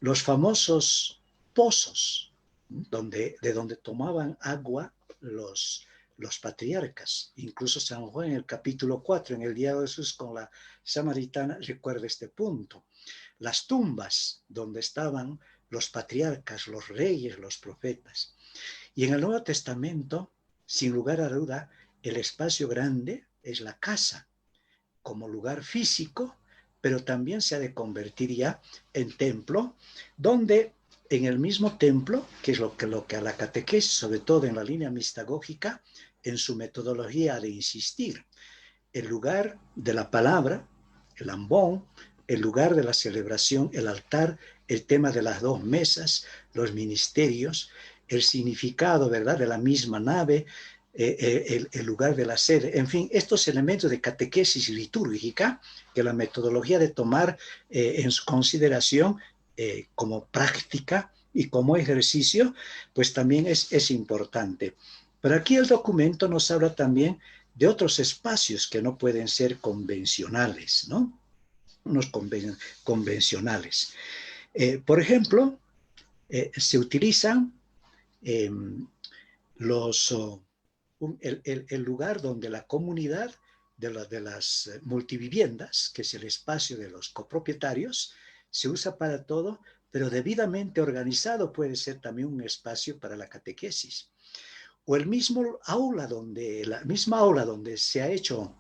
los famosos pozos, de donde tomaban agua los patriarcas. Incluso San Juan en el capítulo 4, en el diálogo de Jesús con la samaritana, recuerda este punto. Las tumbas donde estaban los patriarcas, los reyes, los profetas. Y en el Nuevo Testamento, sin lugar a duda, el espacio grande es la casa, como lugar físico, pero también se ha de convertir ya en templo, donde en el mismo templo, que es lo que a la catequesis, sobre todo en la línea mistagógica, en su metodología ha de insistir, el lugar de la palabra, el ambón, el lugar de la celebración, el altar, el tema de las dos mesas, los ministerios, el significado, ¿verdad?, de la misma nave, el lugar de la sede, en fin, estos elementos de catequesis litúrgica que la metodología de tomar en su consideración como práctica y como ejercicio, pues también es importante. Pero aquí el documento nos habla también de otros espacios que no pueden ser convencionales, ¿no? Unos convencionales. Por ejemplo, se utilizan el lugar donde la comunidad de las multiviviendas, que es el espacio de los copropietarios, se usa para todo, pero debidamente organizado puede ser también un espacio para la catequesis. O la misma aula donde se ha hecho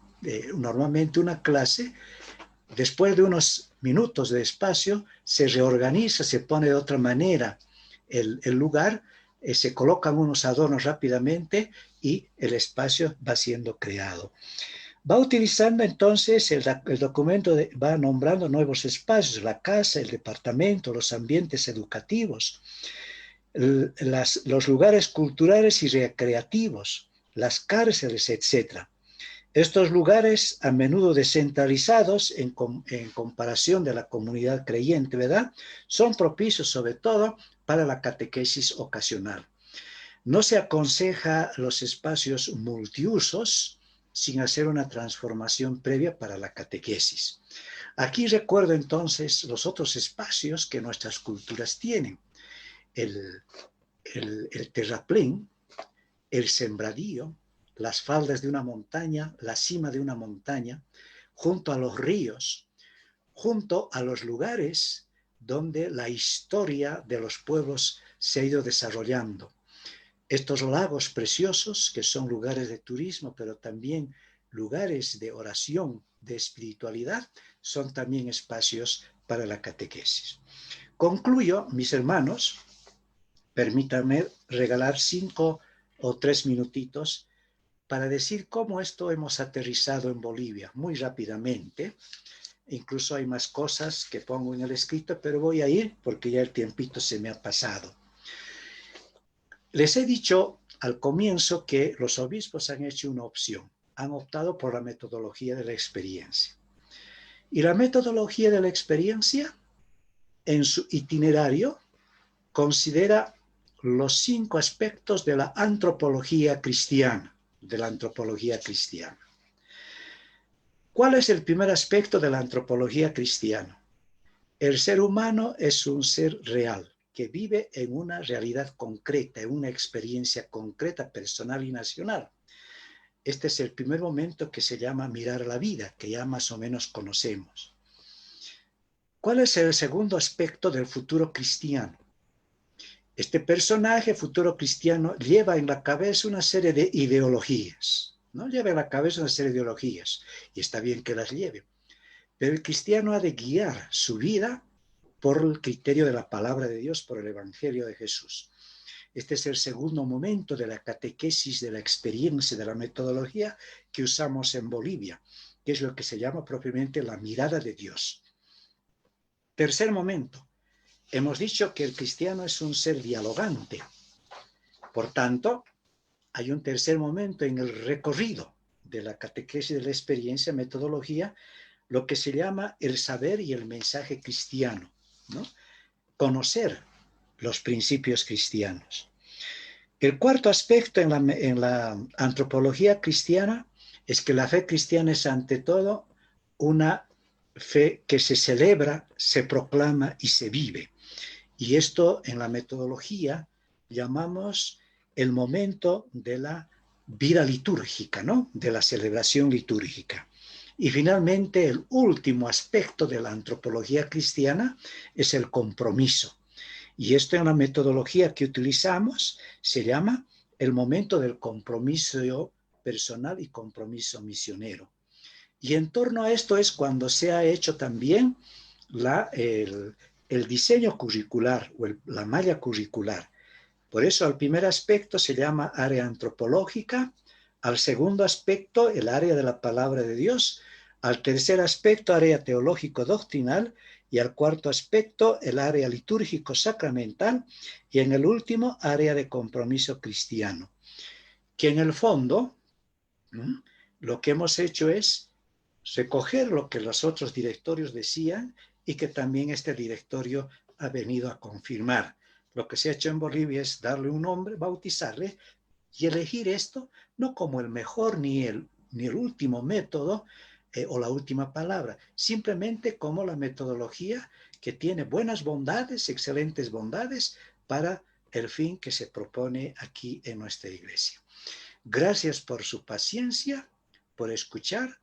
normalmente una clase, después de unos minutos de espacio, se reorganiza, se pone de otra manera el lugar, se colocan unos adornos rápidamente y el espacio va siendo creado. Va utilizando entonces, el documento va nombrando nuevos espacios, la casa, el departamento, los ambientes educativos, los lugares culturales y recreativos, las cárceles, etc. Estos lugares, a menudo descentralizados en comparación de la comunidad creyente, ¿verdad?, son propicios sobre todo para la catequesis ocasional. No se aconseja los espacios multiusos sin hacer una transformación previa para la catequesis. Aquí recuerdo entonces los otros espacios que nuestras culturas tienen. El terraplén, el sembradío, las faldas de una montaña, la cima de una montaña, junto a los ríos, junto a los lugares donde la historia de los pueblos se ha ido desarrollando. Estos lagos preciosos, que son lugares de turismo, pero también lugares de oración, de espiritualidad, son también espacios para la catequesis. Concluyo, mis hermanos, permítanme regalar 5 o 3 minutitos para decir cómo esto hemos aterrizado en Bolivia muy rápidamente. Incluso hay más cosas que pongo en el escrito, pero voy a ir porque ya el tiempito se me ha pasado. Les he dicho al comienzo que los obispos han hecho una opción, han optado por la metodología de la experiencia. Y la metodología de la experiencia, en su itinerario, considera los 5 aspectos de la antropología cristiana, ¿Cuál es el primer aspecto de la antropología cristiana? El ser humano es un ser real, que vive en una realidad concreta, en una experiencia concreta, personal y nacional. Este es el primer momento que se llama mirar la vida, que ya más o menos conocemos. ¿Cuál es el segundo aspecto del futuro cristiano? Este personaje futuro cristiano lleva en la cabeza una serie de ideologías, ¿no? Lleva en la cabeza una serie de ideologías, y está bien que las lleve. Pero el cristiano ha de guiar su vida por el criterio de la palabra de Dios, por el Evangelio de Jesús. Este es el segundo momento de la catequesis, de la experiencia, de la metodología que usamos en Bolivia, que es lo que se llama propiamente la mirada de Dios. Tercer momento, hemos dicho que el cristiano es un ser dialogante. Por tanto, hay un tercer momento en el recorrido de la catequesis, de la experiencia, metodología, lo que se llama el saber y el mensaje cristiano, ¿no? Conocer los principios cristianos. El cuarto aspecto en la antropología cristiana es que la fe cristiana es ante todo una fe que se celebra, se proclama y se vive. Y esto en la metodología llamamos el momento de la vida litúrgica, ¿no? De la celebración litúrgica. Y finalmente, el último aspecto de la antropología cristiana es el compromiso. Y esto en la metodología que utilizamos se llama el momento del compromiso personal y compromiso misionero. Y en torno a esto es cuando se ha hecho también el diseño curricular o la malla curricular. Por eso al primer aspecto se llama área antropológica, al segundo aspecto el área de la palabra de Dios, al tercer aspecto área teológico-doctrinal y al cuarto aspecto el área litúrgico-sacramental y en el último área de compromiso cristiano. Que en el fondo lo que hemos hecho es recoger lo que los otros directorios decían y que también este directorio ha venido a confirmar. Lo que se ha hecho en Bolivia es darle un nombre, bautizarle y elegir esto no como el mejor ni el último método o la última palabra, simplemente como la metodología que tiene buenas bondades, excelentes bondades para el fin que se propone aquí en nuestra iglesia. Gracias por su paciencia, por escuchar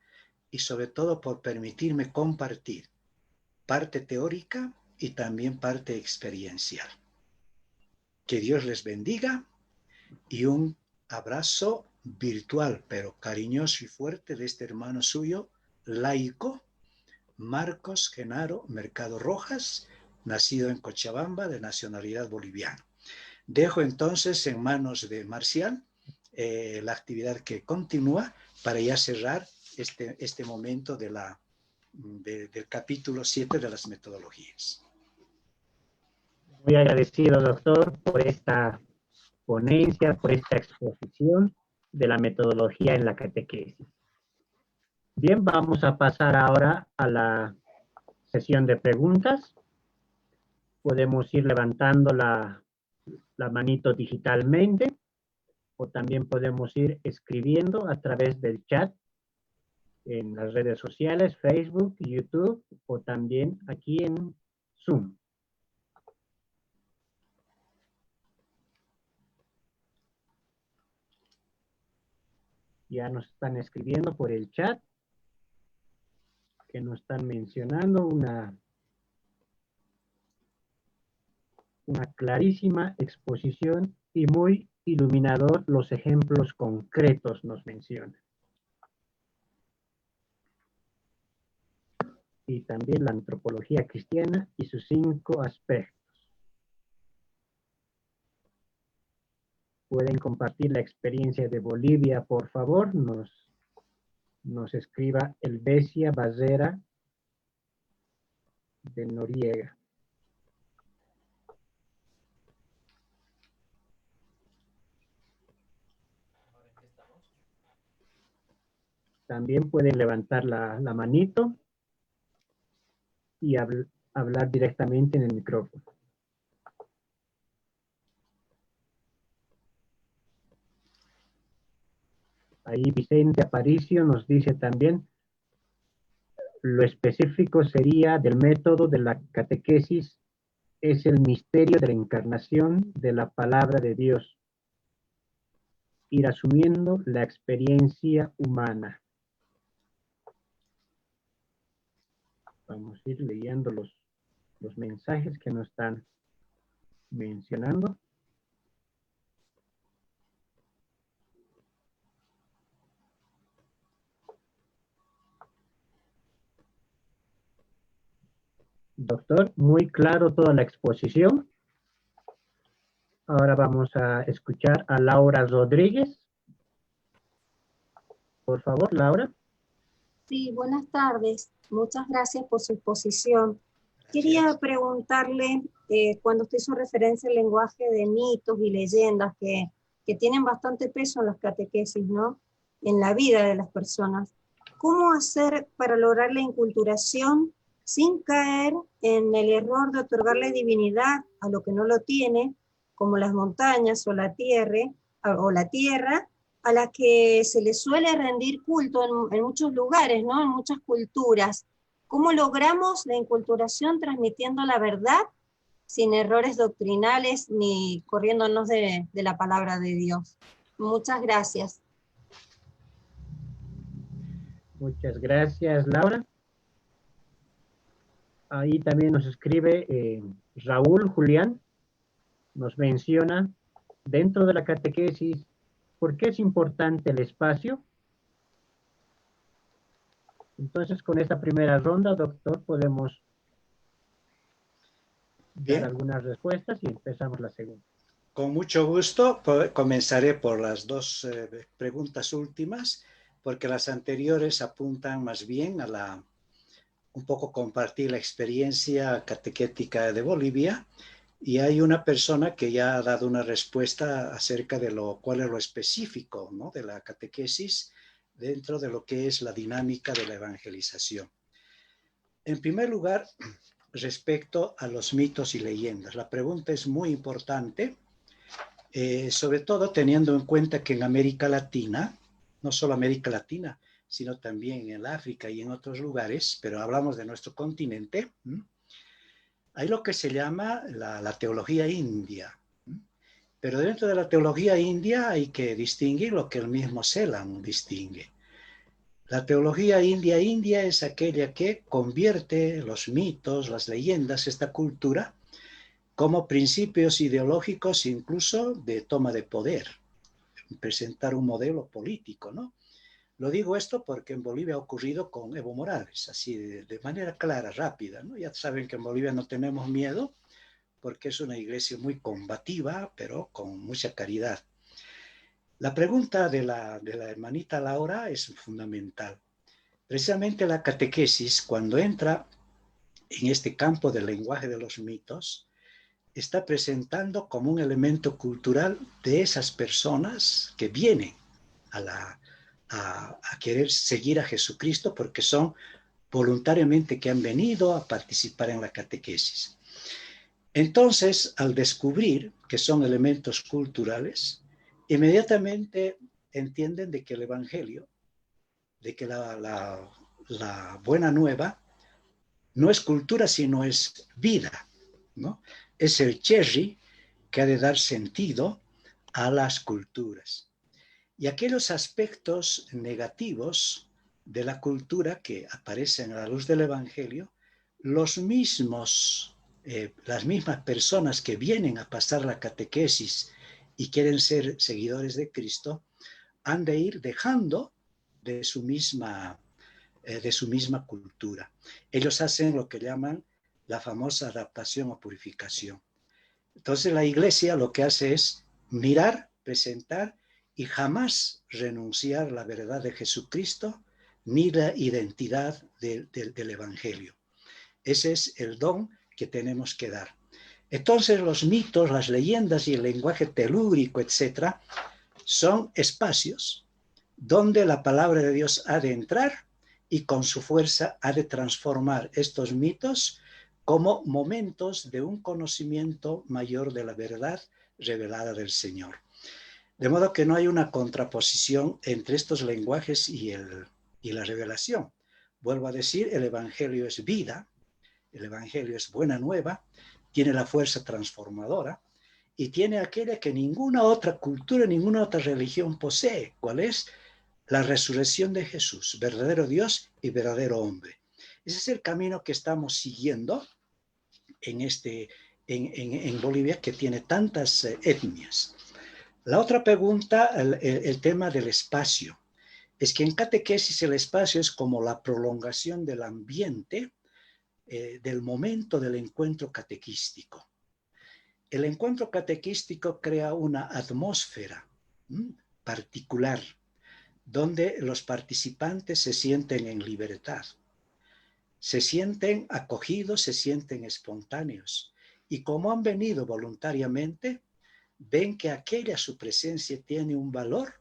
y sobre todo por permitirme compartir parte teórica y también parte experiencial. Que Dios les bendiga y un abrazo virtual, pero cariñoso y fuerte de este hermano suyo, laico, Marcos Genaro Mercado Rojas, nacido en Cochabamba, de nacionalidad boliviana. Dejo entonces en manos de Marcial la actividad que continúa para ya cerrar este momento del capítulo 7 de las metodologías. Muy agradecido, doctor, por esta ponencia, por esta exposición de la metodología en la catequesis. Bien, vamos a pasar ahora a la sesión de preguntas. Podemos ir levantando la manito digitalmente o también podemos ir escribiendo a través del chat en las redes sociales, Facebook, YouTube o también aquí en Zoom. Ya nos están escribiendo por el chat que nos están mencionando una clarísima exposición y muy iluminador los ejemplos concretos nos menciona. Y también la antropología cristiana y sus 5 aspectos. Pueden compartir la experiencia de Bolivia, por favor. Nos escriba Elvesia Barrera de Noriega. También pueden levantar la manito y hablar directamente en el micrófono. Ahí Vicente Aparicio nos dice también, lo específico sería del método de la catequesis, es el misterio de la encarnación de la palabra de Dios, ir asumiendo la experiencia humana. Vamos a ir leyendo los mensajes que nos están mencionando. Doctor, muy claro toda la exposición. Ahora vamos a escuchar a Laura Rodríguez. Por favor, Laura. Sí, buenas tardes. Muchas gracias por su exposición. Quería Gracias. preguntarle, cuando usted hizo referencia al lenguaje de mitos y leyendas que tienen bastante peso en las catequesis, ¿no? En la vida de las personas. ¿Cómo hacer para lograr la inculturación sin caer en el error de otorgarle divinidad a lo que no lo tiene, como las montañas o la tierra, a la que se le suele rendir culto en muchos lugares, ¿no? En muchas culturas? ¿Cómo logramos la inculturación transmitiendo la verdad sin errores doctrinales ni corriéndonos de la palabra de Dios? Muchas gracias. Muchas gracias, Laura. Ahí también nos escribe Raúl Julián. Nos menciona dentro de la catequesis, ¿por qué es importante el espacio? Entonces, con esta primera ronda, doctor, podemos dar Bien, algunas respuestas y empezamos la segunda. con mucho gusto comenzaré por las dos preguntas últimas, porque las anteriores apuntan más bien a un poco compartir la experiencia catequética de Bolivia, y hay una persona que ya ha dado una respuesta acerca de cuál es lo específico, ¿no?, de la catequesis dentro de lo que es la dinámica de la evangelización. En primer lugar, respecto a los mitos y leyendas, la pregunta es muy importante, sobre todo teniendo en cuenta que en América Latina, no solo América Latina, sino también en el África y en otros lugares, pero hablamos de nuestro continente, hay lo que se llama la teología india. Pero dentro de la teología india hay que distinguir lo que el mismo Celan distingue. La teología india es aquella que convierte los mitos, las leyendas, esta cultura, como principios ideológicos incluso de toma de poder, presentar un modelo político, ¿no? Lo digo esto porque en Bolivia ha ocurrido con Evo Morales, así de manera clara, rápida, ¿no? Ya saben que en Bolivia no tenemos miedo porque es una iglesia muy combativa, pero con mucha caridad. La pregunta de la hermanita Laura es fundamental. Precisamente la catequesis, cuando entra en este campo del lenguaje de los mitos, está presentando como un elemento cultural de esas personas que vienen a querer seguir a Jesucristo porque son voluntariamente que han venido a participar en la catequesis. Entonces, al descubrir que son elementos culturales, inmediatamente entienden de que el Evangelio, de que la buena nueva no es cultura, sino es vida, ¿no? Es el cherry que ha de dar sentido a las culturas. Y aquellos aspectos negativos de la cultura que aparecen a la luz del Evangelio, las mismas personas que vienen a pasar la catequesis y quieren ser seguidores de Cristo, han de ir dejando de su misma cultura. Ellos hacen lo que llaman la famosa adaptación o purificación. Entonces la iglesia lo que hace es mirar, presentar y jamás renunciar a la verdad de Jesucristo ni la identidad del Evangelio. Ese es el don que tenemos que dar. Entonces los mitos, las leyendas y el lenguaje telúrico, etcétera, son espacios donde la palabra de Dios ha de entrar y con su fuerza ha de transformar estos mitos como momentos de un conocimiento mayor de la verdad revelada del Señor. De modo que no hay una contraposición entre estos lenguajes y la revelación. Vuelvo a decir, el Evangelio es vida, el Evangelio es buena nueva, tiene la fuerza transformadora y tiene aquella que ninguna otra cultura, ninguna otra religión posee. ¿Cuál es? La resurrección de Jesús, verdadero Dios y verdadero hombre. Ese es el camino que estamos siguiendo en Bolivia, que tiene tantas etnias. La otra pregunta, el tema del espacio. Es que en catequesis el espacio es como la prolongación del ambiente del momento del encuentro catequístico. El encuentro catequístico crea una atmósfera particular, donde los participantes se sienten en libertad, se sienten acogidos, se sienten espontáneos. Y como han venido voluntariamente, ven que aquella su presencia tiene un valor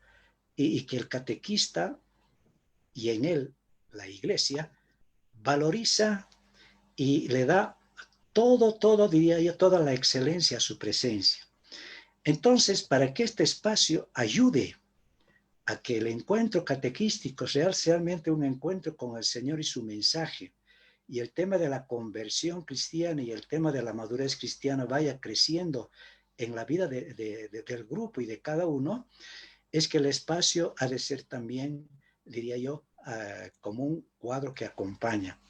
y que el catequista y en él la iglesia valoriza y le da todo, diría yo, toda la excelencia a su presencia. Entonces, para que este espacio ayude a que el encuentro catequístico sea realmente un encuentro con el Señor y su mensaje, y el tema de la conversión cristiana y el tema de la madurez cristiana vaya creciendo en la vida del grupo y de cada uno, es que el espacio ha de ser también, diría yo, como un cuadro que acompaña.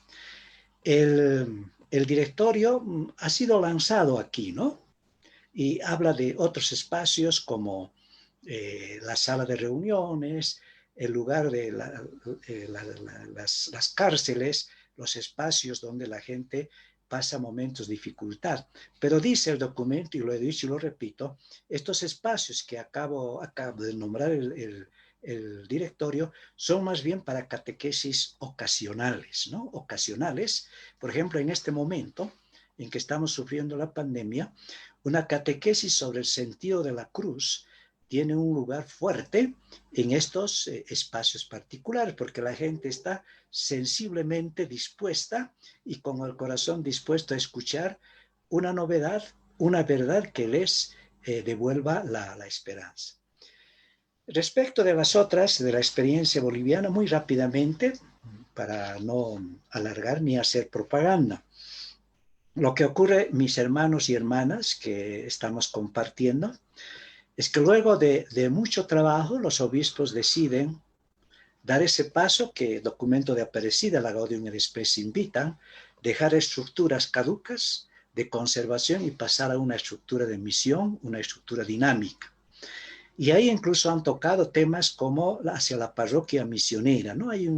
El directorio ha sido lanzado aquí, ¿no? Y habla de otros espacios como la sala de reuniones, el lugar de las cárceles, los espacios donde la gente pasa momentos de dificultad. Pero dice el documento, y lo he dicho y lo repito, estos espacios que acabo de nombrar el directorio son más bien para catequesis ocasionales, ¿no? Ocasionales, por ejemplo, en este momento en que estamos sufriendo la pandemia, una catequesis sobre el sentido de la cruz tiene un lugar fuerte en estos espacios particulares, porque la gente está sensiblemente dispuesta y con el corazón dispuesto a escuchar una novedad, una verdad que les devuelva la esperanza. Respecto de las otras, de la experiencia boliviana, muy rápidamente, para no alargar ni hacer propaganda. Lo que ocurre, mis hermanos y hermanas que estamos compartiendo, es que luego de mucho trabajo, los obispos deciden dar ese paso que documento de Aparecida, la Gaudium et Spes invitan, dejar estructuras caducas de conservación y pasar a una estructura de misión, una estructura dinámica. Y ahí incluso han tocado temas como hacia la parroquia misionera, ¿no? Hay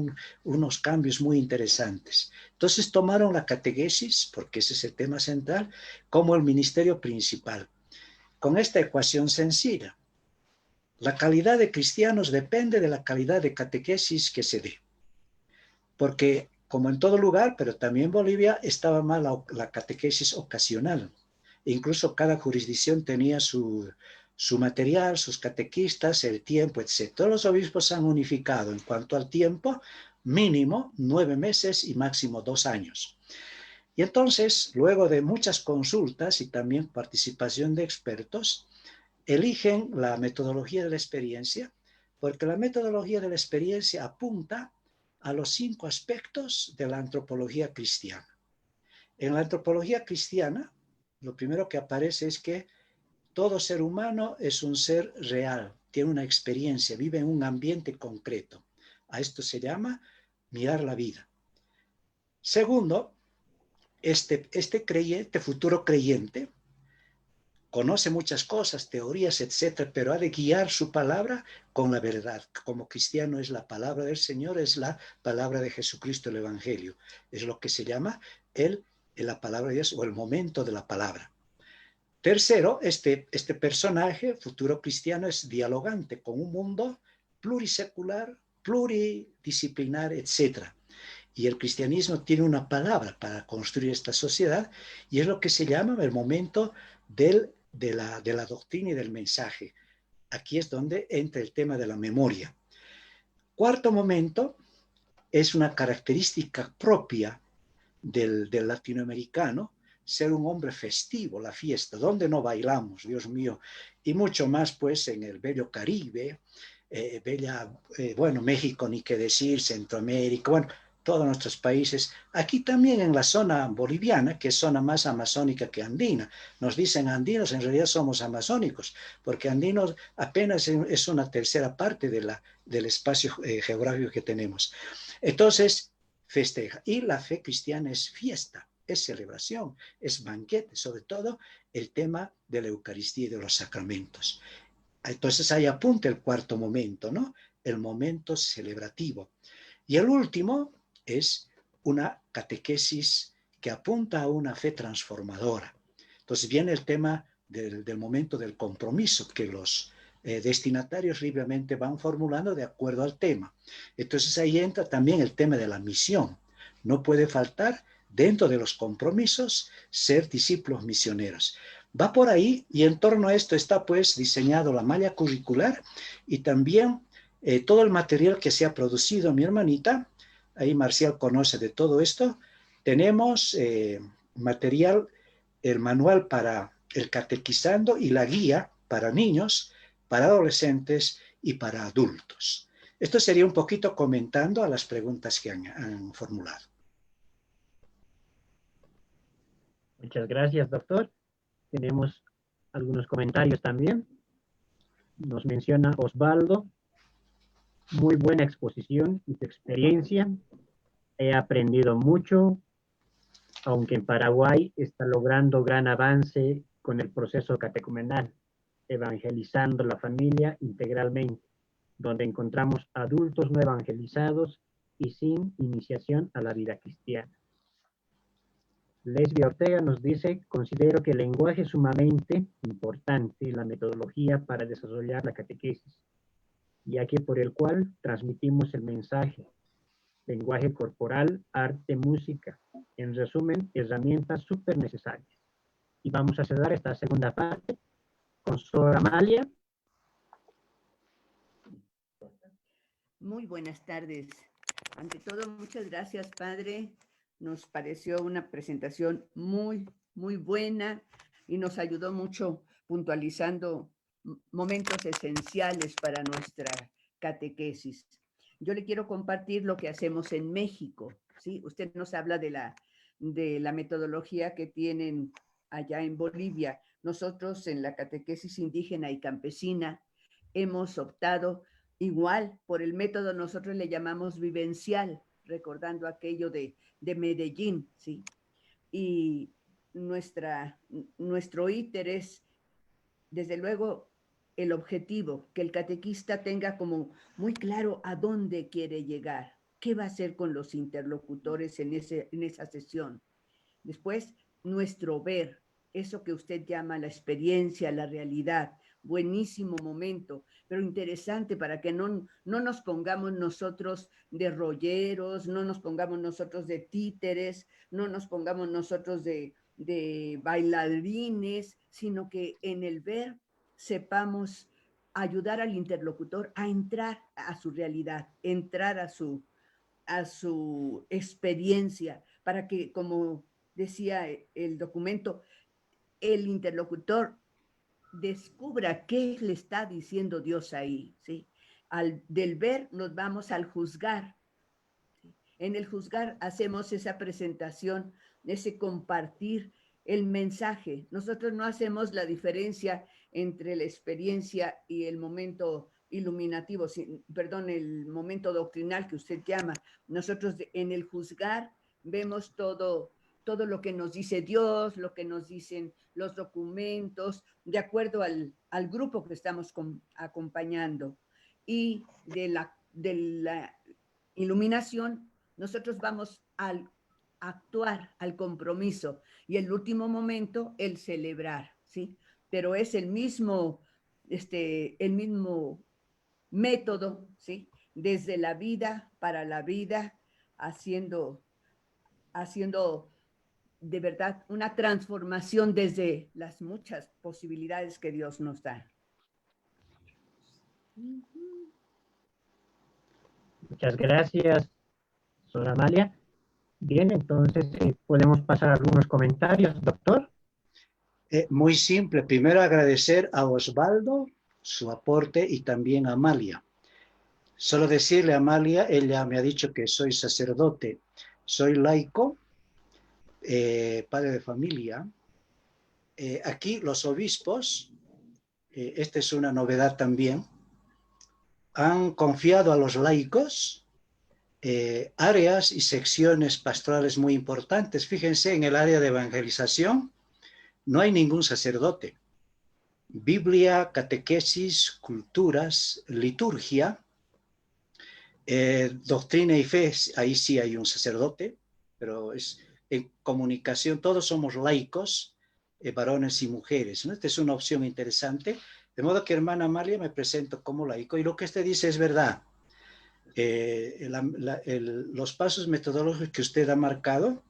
unos cambios muy interesantes. Entonces tomaron la catequesis, porque ese es el tema central, como el ministerio principal, con esta ecuación sencilla. La calidad de cristianos depende de la calidad de catequesis que se dé. Porque, como en todo lugar, pero también en Bolivia, estaba mal la catequesis ocasional. Incluso cada jurisdicción tenía su material, sus catequistas, el tiempo, etc. Todos los obispos han unificado en cuanto al tiempo, mínimo 9 meses y máximo 2 años. Y entonces, luego de muchas consultas y también participación de expertos, eligen la metodología de la experiencia, porque la metodología de la experiencia apunta a los 5 aspectos de la antropología cristiana. En la antropología cristiana, lo primero que aparece es que todo ser humano es un ser real, tiene una experiencia, vive en un ambiente concreto. A esto se llama mirar la vida. Segundo, este futuro creyente, conoce muchas cosas, teorías, etcétera, pero ha de guiar su palabra con la verdad. Como cristiano es la palabra del Señor, es la palabra de Jesucristo, el Evangelio. Es lo que se llama la palabra de Dios o el momento de la palabra. Tercero, este personaje, futuro cristiano, es dialogante con un mundo plurisecular, pluridisciplinar, etcétera. Y el cristianismo tiene una palabra para construir esta sociedad y es lo que se llama el momento de la doctrina y del mensaje. Aquí es donde entra el tema de la memoria. Cuarto momento es una característica propia del latinoamericano, ser un hombre festivo, la fiesta, donde no bailamos, Dios mío, y mucho más pues en el bello Caribe, México ni qué decir, Centroamérica, bueno, todos nuestros países, aquí también en la zona boliviana, que es zona más amazónica que andina. Nos dicen andinos, en realidad somos amazónicos, porque andinos apenas es una tercera parte del espacio geográfico que tenemos. Entonces, festeja. Y la fe cristiana es fiesta, es celebración, es banquete, sobre todo el tema de la Eucaristía y de los sacramentos. Entonces ahí apunta el cuarto momento, ¿no? El momento celebrativo. Y el último es una catequesis que apunta a una fe transformadora. Entonces viene el tema del momento del compromiso que los destinatarios libremente van formulando de acuerdo al tema. Entonces ahí entra también el tema de la misión. No puede faltar dentro de los compromisos ser discípulos misioneros. Va por ahí y en torno a esto está pues diseñado la malla curricular y también todo el material que se ha producido. Mi hermanita, ahí Marcial conoce de todo esto, tenemos material, el manual para el catequizando y la guía para niños, para adolescentes y para adultos. Esto sería un poquito comentando a las preguntas que han formulado. Muchas gracias, doctor. Tenemos algunos comentarios también. Nos menciona Osvaldo. Muy buena exposición y tu experiencia. He aprendido mucho, aunque en Paraguay está logrando gran avance con el proceso catecumenal, evangelizando la familia integralmente, donde encontramos adultos no evangelizados y sin iniciación a la vida cristiana. Lesbia Ortega nos dice, considero que el lenguaje es sumamente importante en la metodología para desarrollar la catequesis, ya que por el cual transmitimos el mensaje. Lenguaje corporal, arte, música. En resumen, herramientas súper necesarias. Y vamos a cerrar esta segunda parte con Sor Amalia. Muy buenas tardes. Ante todo, muchas gracias, Padre. Nos pareció una presentación muy buena y nos ayudó mucho puntualizando momentos esenciales para nuestra catequesis. Yo le quiero compartir lo que hacemos en México, ¿sí? Usted nos habla de la metodología que tienen allá en Bolivia. Nosotros en la catequesis indígena y campesina hemos optado igual por el método, nosotros le llamamos vivencial, recordando aquello de Medellín, ¿sí? Y nuestro íter es, desde luego, el objetivo, que el catequista tenga como muy claro a dónde quiere llegar, qué va a hacer con los interlocutores en esa sesión. Después, nuestro ver, eso que usted llama la experiencia, la realidad, buenísimo momento, pero interesante para que no nos pongamos nosotros de rolleros, no nos pongamos nosotros de títeres, no nos pongamos nosotros de bailarines, sino que en el ver sepamos ayudar al interlocutor a entrar a su realidad, entrar a su experiencia, para que, como decía el documento, el interlocutor descubra qué le está diciendo Dios ahí, ¿sí? Del ver nos vamos al juzgar. ¿Sí? En el juzgar hacemos esa presentación, ese compartir el mensaje. Nosotros no hacemos la diferencia entre la experiencia y el momento iluminativo, perdón, el momento doctrinal que usted llama. Nosotros en el juzgar vemos todo lo que nos dice Dios, lo que nos dicen los documentos, de acuerdo al grupo que estamos acompañando. Y de la iluminación, nosotros vamos al actuar, al compromiso, y el último momento, el celebrar, ¿sí? Pero es el mismo método, ¿sí? Desde la vida, para la vida, haciendo de verdad una transformación desde las muchas posibilidades que Dios nos da. Muchas gracias, Sor Amalia. Bien, entonces podemos pasar a algunos comentarios, doctor. Muy simple. Primero agradecer a Osvaldo su aporte y también a Amalia. Solo decirle a Amalia, ella me ha dicho que soy sacerdote, soy laico, padre de familia. Aquí los obispos, esta es una novedad también, han confiado a los laicos áreas y secciones pastorales muy importantes. Fíjense, en el área de evangelización no hay ningún sacerdote. Biblia, catequesis, culturas, liturgia, doctrina y fe, ahí sí hay un sacerdote, pero es en comunicación, todos somos laicos, varones y mujeres, ¿no? Esta es una opción interesante. De modo que, hermana Amalia, me presento como laico y lo que usted dice es verdad. Los pasos metodológicos que usted ha marcado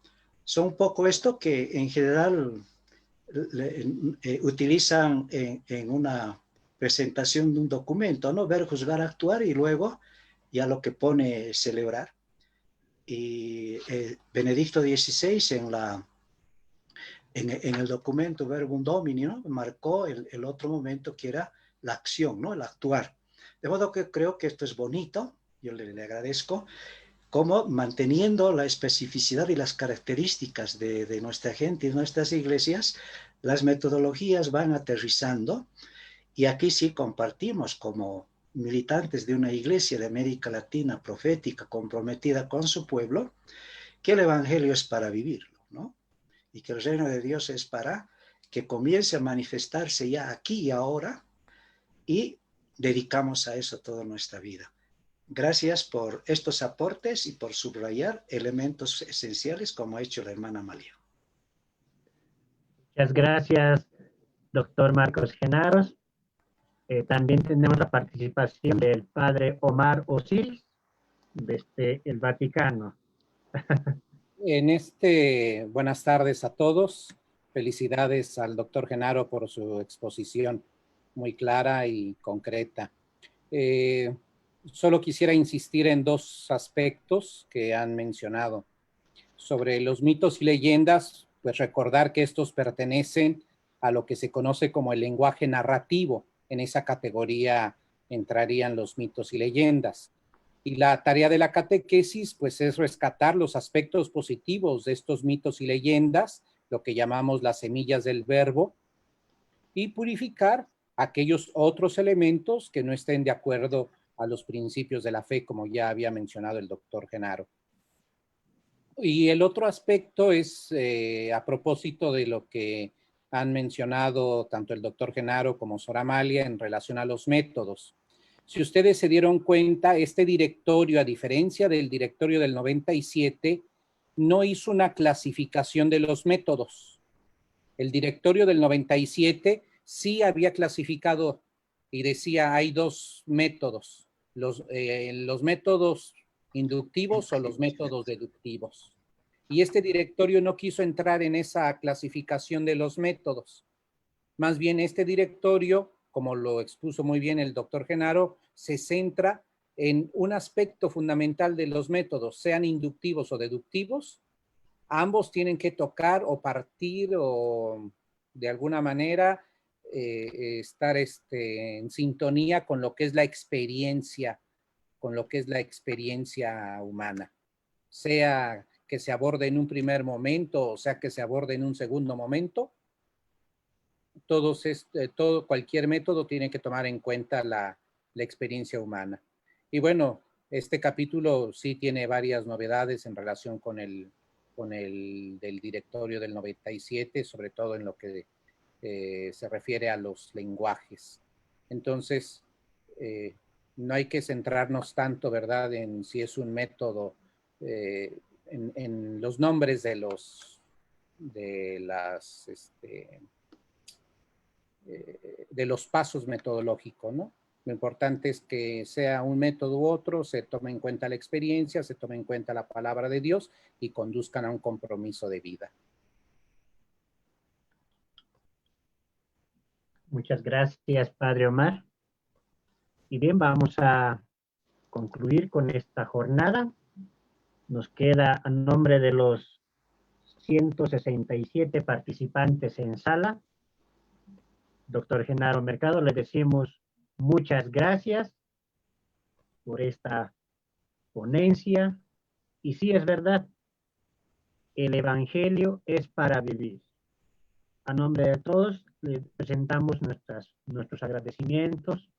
son un poco esto que en general utilizan en una presentación de un documento, ¿no? Ver, juzgar, actuar y luego ya lo que pone celebrar. Y Benedicto XVI en el documento Verbum Domini, ¿no? Marcó el otro momento que era la acción, ¿no? El actuar. De modo que creo que esto es bonito, yo le agradezco, como manteniendo la especificidad y las características de nuestra gente y nuestras iglesias, las metodologías van aterrizando, y aquí sí compartimos como militantes de una iglesia de América Latina profética comprometida con su pueblo, que el evangelio es para vivirlo, ¿no? Y que el reino de Dios es para que comience a manifestarse ya aquí y ahora, y dedicamos a eso toda nuestra vida. Gracias por estos aportes y por subrayar elementos esenciales como ha hecho la hermana Amalia. Muchas gracias, doctor Marcos Genaros. También tenemos la participación del padre Omar Osiris desde el Vaticano. Buenas tardes a todos. Felicidades al doctor Genaro por su exposición muy clara y concreta. Solo quisiera insistir en dos aspectos que han mencionado. Sobre los mitos y leyendas, pues recordar que estos pertenecen a lo que se conoce como el lenguaje narrativo. En esa categoría entrarían los mitos y leyendas. Y la tarea de la catequesis, pues, es rescatar los aspectos positivos de estos mitos y leyendas, lo que llamamos las semillas del verbo, y purificar aquellos otros elementos que no estén de acuerdo a los principios de la fe, como ya había mencionado el doctor Genaro. Y el otro aspecto es a propósito de lo que han mencionado tanto el doctor Genaro como Sor Amalia en relación a los métodos. Si ustedes se dieron cuenta, este directorio, a diferencia del directorio del 97, no hizo una clasificación de los métodos. El directorio del 97 sí había clasificado y decía hay dos métodos, los métodos inductivos o los métodos deductivos. Y este directorio no quiso entrar en esa clasificación de los métodos. Más bien este directorio, como lo expuso muy bien el doctor Genaro, se centra en un aspecto fundamental de los métodos, sean inductivos o deductivos. Ambos tienen que tocar o partir o de alguna manera estar en sintonía con lo que es la experiencia, humana. Sea que se aborde en un primer momento o sea que se aborde en un segundo momento, cualquier método tiene que tomar en cuenta la experiencia humana. Y bueno, este capítulo sí tiene varias novedades en relación con el del directorio del 97, sobre todo en lo que se refiere a los lenguajes. Entonces, no hay que centrarnos tanto, ¿verdad?, en si es un método, en los nombres de los pasos metodológicos, ¿no? Lo importante es que sea un método u otro, se tome en cuenta la experiencia, se tome en cuenta la palabra de Dios y conduzcan a un compromiso de vida. Muchas gracias, padre Omar. Y bien, vamos a concluir con esta jornada. Nos queda a nombre de los 167 participantes en sala, doctor Genaro Mercado, le decimos muchas gracias por esta ponencia. Y sí, es verdad, el Evangelio es para vivir. A nombre de todos, le presentamos nuestros agradecimientos.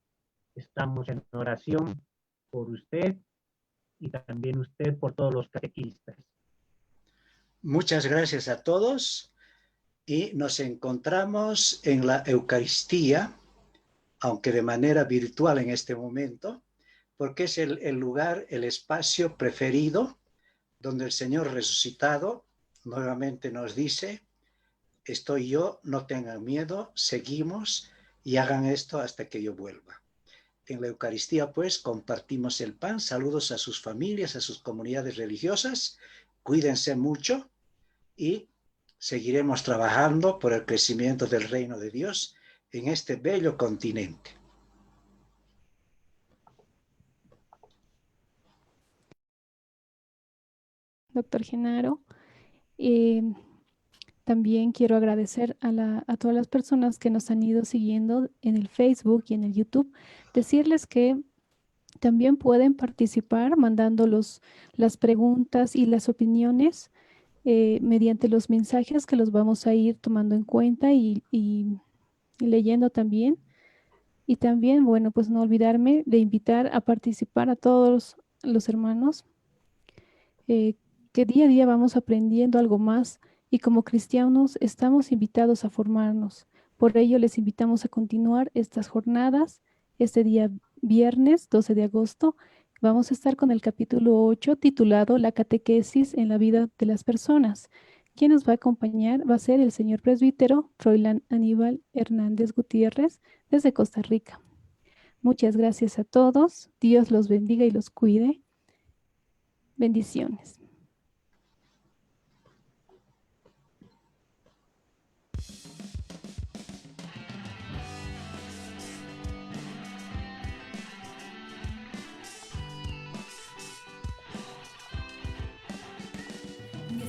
Estamos en oración por usted y también usted por todos los catequistas. Muchas gracias a todos y nos encontramos en la Eucaristía, aunque de manera virtual en este momento, porque es el lugar, el espacio preferido donde el Señor resucitado nuevamente nos dice, estoy yo, no tengan miedo, seguimos y hagan esto hasta que yo vuelva. En la Eucaristía, pues, compartimos el pan, saludos a sus familias, a sus comunidades religiosas, cuídense mucho y seguiremos trabajando por el crecimiento del reino de Dios en este bello continente. Doctor Genaro. También quiero agradecer a todas las personas que nos han ido siguiendo en el Facebook y en el YouTube. Decirles que también pueden participar mandando las preguntas y las opiniones mediante los mensajes que los vamos a ir tomando en cuenta y leyendo también. Y también, bueno, pues no olvidarme de invitar a participar a todos los hermanos que día a día vamos aprendiendo algo más y como cristianos estamos invitados a formarnos. Por ello les invitamos a continuar estas jornadas. Este día viernes 12 de agosto vamos a estar con el capítulo 8 titulado La catequesis en la vida de las personas. Quien nos va a acompañar va a ser el señor presbítero Froilán Aníbal Hernández Gutiérrez desde Costa Rica. Muchas gracias a todos. Dios los bendiga y los cuide. Bendiciones.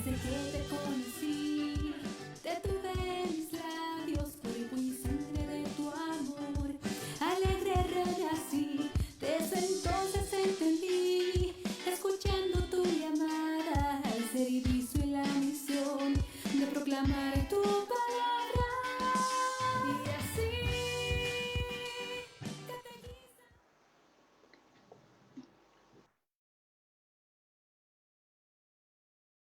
Desde que te conocí, te tuve en mis labios, cuerpo y sangre de tu amor. Alegre renací, desde entonces entendí, escuchando tu llamada, al servicio y la misión de proclamar tu paz.